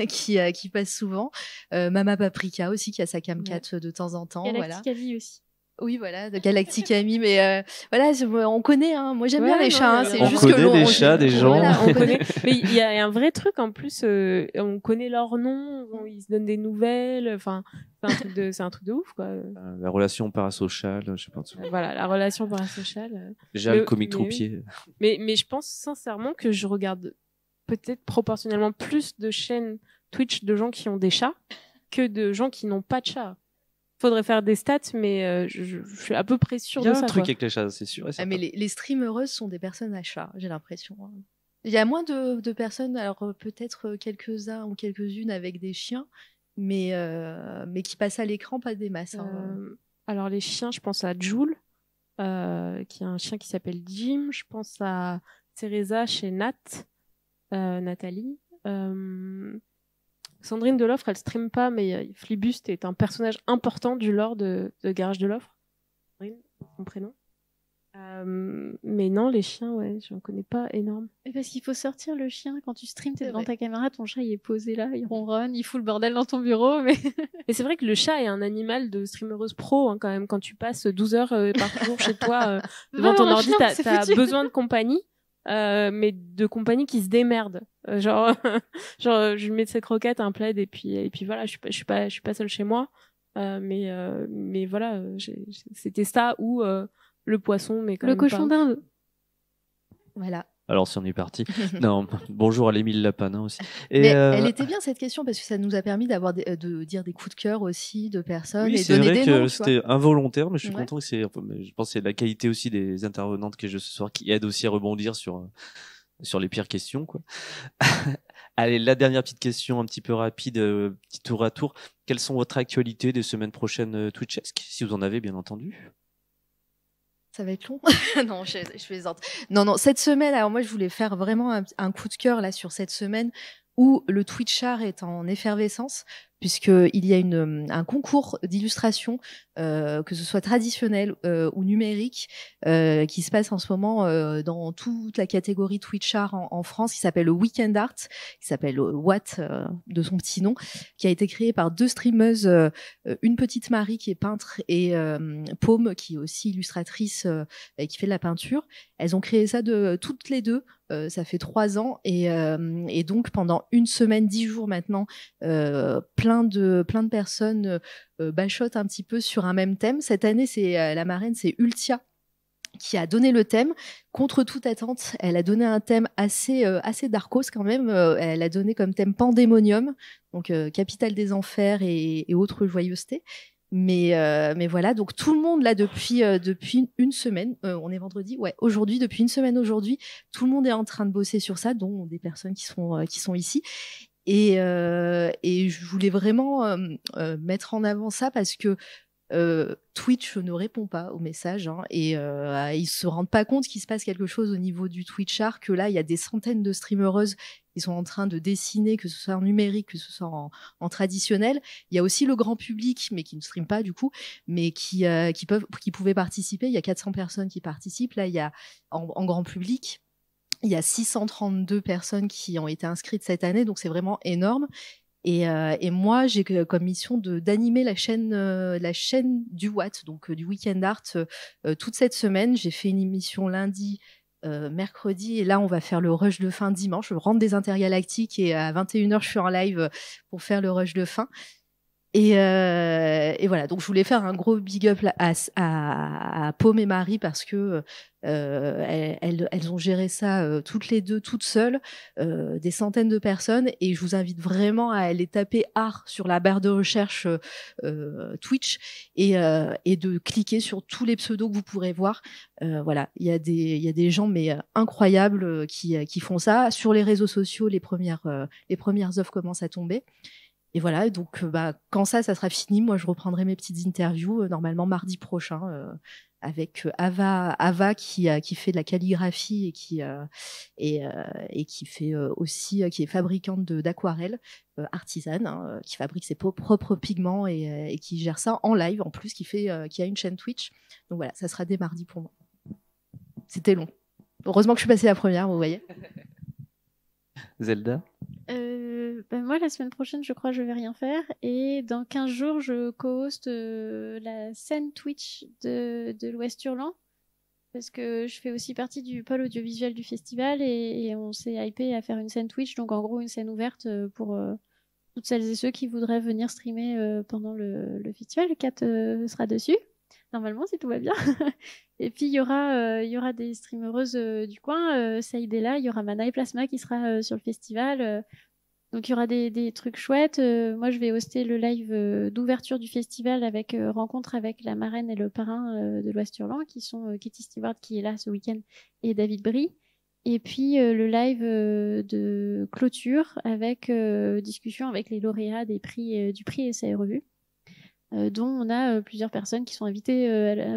qui passe souvent. Mama Paprika aussi qui a sa camcat de temps en temps. Galactic Amy aussi. Oui, voilà, de Galactic Amy, mais on connaît. Moi, j'aime bien les chats. C'est juste que les chats des gens. Voilà, on connaît. Mais il y a un vrai truc en plus. On connaît leurs noms, ils se donnent des nouvelles. Enfin, c'est un truc de ouf, quoi. La relation parasociale, je sais pas. Voilà, la relation parasociale. Déjà le comique troupier. Mais je pense sincèrement que je regarde peut-être proportionnellement plus de chaînes Twitch de gens qui ont des chats que de gens qui n'ont pas de chat. Faudrait faire des stats, mais je suis à peu près sûre de ça. Il y a un truc avec les chats, c'est sûr. Mais les streamereuses sont des personnes à chat, j'ai l'impression. Il y a moins de personnes, alors peut-être quelques-uns ou quelques-unes avec des chiens, mais qui passent à l'écran, pas des masses. Alors les chiens, je pense à Jules, qui a un chien qui s'appelle Jim. Je pense à Teresa chez Nathalie. Sandrine Deloffre, elle stream pas, mais Flibust est un personnage important du lore de Garage Deloffre. Sandrine, son prénom. Mais non, les chiens, j'en connais pas énorme. Mais parce qu'il faut sortir le chien quand tu streams, t'es devant ta caméra, ton chat il est posé là, il ronronne, il fout le bordel dans ton bureau. Mais c'est vrai que le chat est un animal de streameuse pro, quand même. Quand tu passes 12 heures par jour chez toi devant ton ordi, t'as besoin de compagnie. Mais de compagnie qui se démerde. Genre, je lui mets de ses croquettes, un plaid, et puis voilà, je suis pas seule chez moi. Mais voilà, c'était ça ou le poisson, mais quand le même cochon pas. d'Inde. Voilà. Alors, si on est parti. Non, bonjour à l'Émile Lapanin aussi. Mais elle était bien cette question parce que ça nous a permis de dire des coups de cœur aussi de personnes et donner des noms. C'est vrai que c'était involontaire, mais je suis content que je pense que c'est la qualité aussi des intervenantes que j'ai ce soir qui aide aussi à rebondir sur les pires questions, quoi. Allez, la dernière petite question un petit peu rapide, petit tour à tour. Quelles sont votre actualité des semaines prochaines Twitchesque, si vous en avez bien entendu? Ça va être long. Non, je plaisante. Non, cette semaine, alors moi, je voulais faire vraiment un coup de cœur là sur cette semaine où le Twitchart est en effervescence, puisqu'il y a un concours d'illustration, que ce soit traditionnel ou numérique, qui se passe en ce moment dans toute la catégorie Twitchart en France, qui s'appelle le Weekend Art, qui s'appelle Watt de son petit nom, qui a été créé par 2 streameuses, une petite Marie qui est peintre et Paume qui est aussi illustratrice et qui fait de la peinture. Elles ont créé ça toutes les deux. Ça fait 3 ans et donc pendant une semaine, 10 jours maintenant, plein de personnes bachotent un petit peu sur un même thème. Cette année, c'est la marraine, c'est Ultia qui a donné le thème. Contre toute attente, elle a donné un thème assez darkos quand même. Elle a donné comme thème Pandémonium, donc capitale des enfers et autres joyeusetés. Mais voilà, donc tout le monde là depuis une semaine, on est vendredi, aujourd'hui, depuis une semaine aujourd'hui, tout le monde est en train de bosser sur ça, dont des personnes qui sont ici. Et je voulais vraiment mettre en avant ça parce que Twitch ne répond pas aux messages et ils se rendent pas compte qu'il se passe quelque chose au niveau du Twitchart, que là il y a des centaines de streamereuses ils sont en train de dessiner, que ce soit en numérique, que ce soit en traditionnel. Il y a aussi le grand public, mais qui ne stream pas du coup, mais qui pouvaient participer. Il y a 400 personnes qui participent. Là, il y a en grand public, il y a 632 personnes qui ont été inscrites cette année, donc c'est vraiment énorme. Et moi, j'ai comme mission d'animer la chaîne du Watt, donc du Weekend Art, toute cette semaine. J'ai fait une émission lundi, mercredi, et là, on va faire le rush de fin dimanche. Je rentre des Intergalactiques et à 21h, je suis en live pour faire le rush de fin. Et voilà, donc je voulais faire un gros big up à Paume et Marie parce que elles ont géré ça toutes les deux, toutes seules, des centaines de personnes. Et je vous invite vraiment à aller taper art sur la barre de recherche Twitch et de cliquer sur tous les pseudos que vous pourrez voir. Voilà, il y a des gens mais incroyables qui font ça. Sur les réseaux sociaux, les premières offres commencent à tomber. Et voilà, donc quand ça sera fini, moi je reprendrai mes petites interviews normalement mardi prochain avec Ava qui fait de la calligraphie et qui fait aussi qui est fabricante d'aquarelles artisane, qui fabrique ses propres pigments et qui gère ça en live en plus, qui a une chaîne Twitch. Donc voilà, ça sera dès mardi pour moi. C'était long. Heureusement que je suis passée la première, vous voyez. Zelda? Moi, la semaine prochaine, je crois que je vais rien faire. Et dans 15 jours, je co-host la scène Twitch de l'Ouest Hurlant. Parce que je fais aussi partie du pôle audiovisuel du festival et on s'est hypé à faire une scène Twitch. Donc, en gros, une scène ouverte pour toutes celles et ceux qui voudraient venir streamer pendant le festival. Kat sera dessus, normalement, si tout va bien. Et puis, il y aura des streamereuses du coin. Saïd est là, il y aura Mana et Plasma qui sera sur le festival. Donc, il y aura des trucs chouettes. Moi, je vais hoster le live d'ouverture du festival avec rencontre avec la marraine et le parrain de l'Ouest Hurlant, qui sont Kitty Stewart, qui est là ce week-end, et David Brie. Et puis, le live de clôture avec discussion avec les lauréats du prix Essai et Revue. Dont on a plusieurs personnes qui sont invitées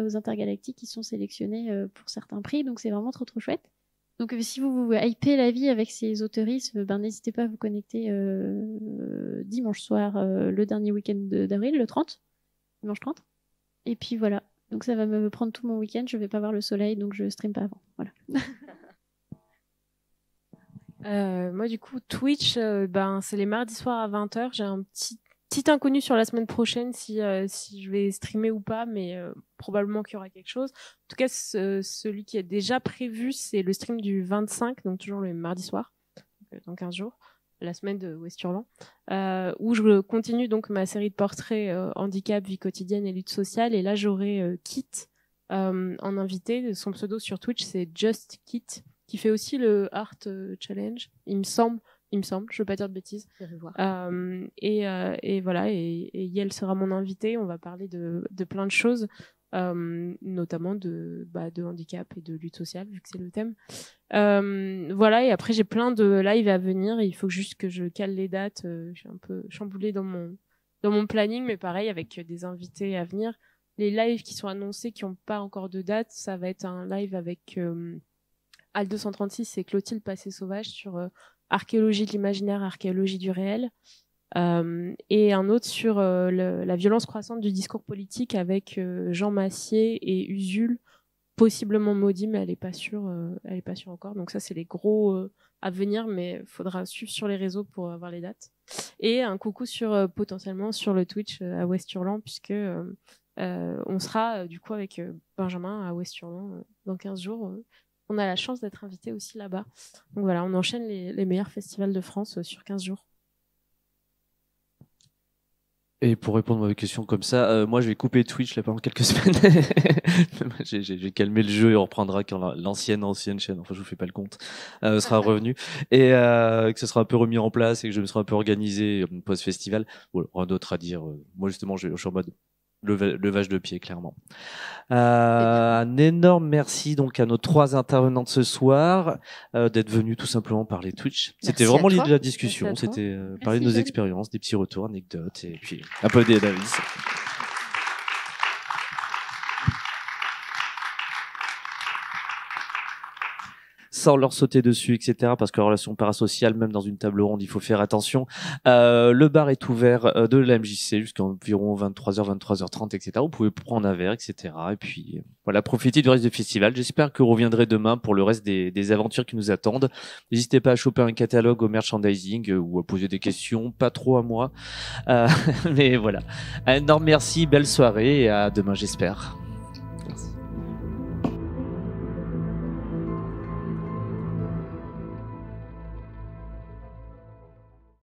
aux Intergalactiques, qui sont sélectionnées pour certains prix. Donc, c'est vraiment trop, trop chouette. Donc, si vous hypez la vie avec ces autoristes, n'hésitez pas à vous connecter dimanche soir, le dernier week-end d'avril, le 30, dimanche 30. Et puis, voilà. Donc, ça va me prendre tout mon week-end. Je vais pas voir le soleil, donc je stream pas avant. Voilà. Moi, du coup, Twitch, c'est les mardis soirs à 20h. J'ai un petit inconnu sur la semaine prochaine si je vais streamer ou pas, mais probablement qu'il y aura quelque chose. En tout cas, celui qui est déjà prévu, c'est le stream du 25, donc toujours le mardi soir, dans 15 jours, la semaine de Ouest Hurlant, où je continue donc ma série de portraits handicap, vie quotidienne et lutte sociale. Et là, j'aurai Kit en invité. Son pseudo sur Twitch, c'est Just Kit, qui fait aussi le Art Challenge, il me semble, je veux pas dire de bêtises. Et voilà, et Yael sera mon invitée. On va parler de plein de choses, notamment de handicap et de lutte sociale, vu que c'est le thème. Voilà, et après j'ai plein de lives à venir. Et il faut juste que je cale les dates. Je suis un peu chamboulée dans mon planning, mais pareil, avec des invités à venir. Les lives qui sont annoncés, qui n'ont pas encore de date, ça va être un live avec Al 236 et Clotilde Passé Sauvage sur archéologie de l'imaginaire, archéologie du réel, et un autre sur la violence croissante du discours politique avec Jean Massier et Usul, possiblement maudit, mais elle est pas sûre encore. Donc ça, c'est les gros à venir, mais faudra suivre sur les réseaux pour avoir les dates. Et un coucou potentiellement sur le Twitch à Ouest Hurlant, puisque on sera du coup avec Benjamin à Ouest Hurlant dans 15 jours. On a la chance d'être invité aussi là-bas. Donc voilà, on enchaîne les meilleurs festivals de France sur 15 jours. Et pour répondre à vos questions comme ça, moi je vais couper Twitch là pendant quelques semaines. J'ai calmé le jeu et on reprendra quand l'ancienne chaîne, enfin je vous fais pas le compte, sera revenue. Et que ce sera un peu remis en place et que je me serai un peu organisé post-festival. Voilà, rien d'autre à dire. Moi justement, je suis en mode levage de pied, clairement. Un énorme merci donc à nos 3 intervenantes ce soir d'être venues tout simplement parler Twitch. C'était vraiment l'idée de la discussion. C'était parler de nos expériences, des petits retours, anecdotes et puis applaudir Davis. sans leur sauter dessus, etc. Parce que la relation parasociale, même dans une table ronde, il faut faire attention. Le bar est ouvert de la MJC jusqu'à environ 23h, 23h30, etc. Vous pouvez prendre un verre, etc. Et puis voilà, profitez du reste du festival. J'espère que vous reviendrez demain pour le reste des aventures qui nous attendent. N'hésitez pas à choper un catalogue au merchandising ou à poser des questions, pas trop à moi. Mais voilà. Un énorme merci, belle soirée et à demain, j'espère.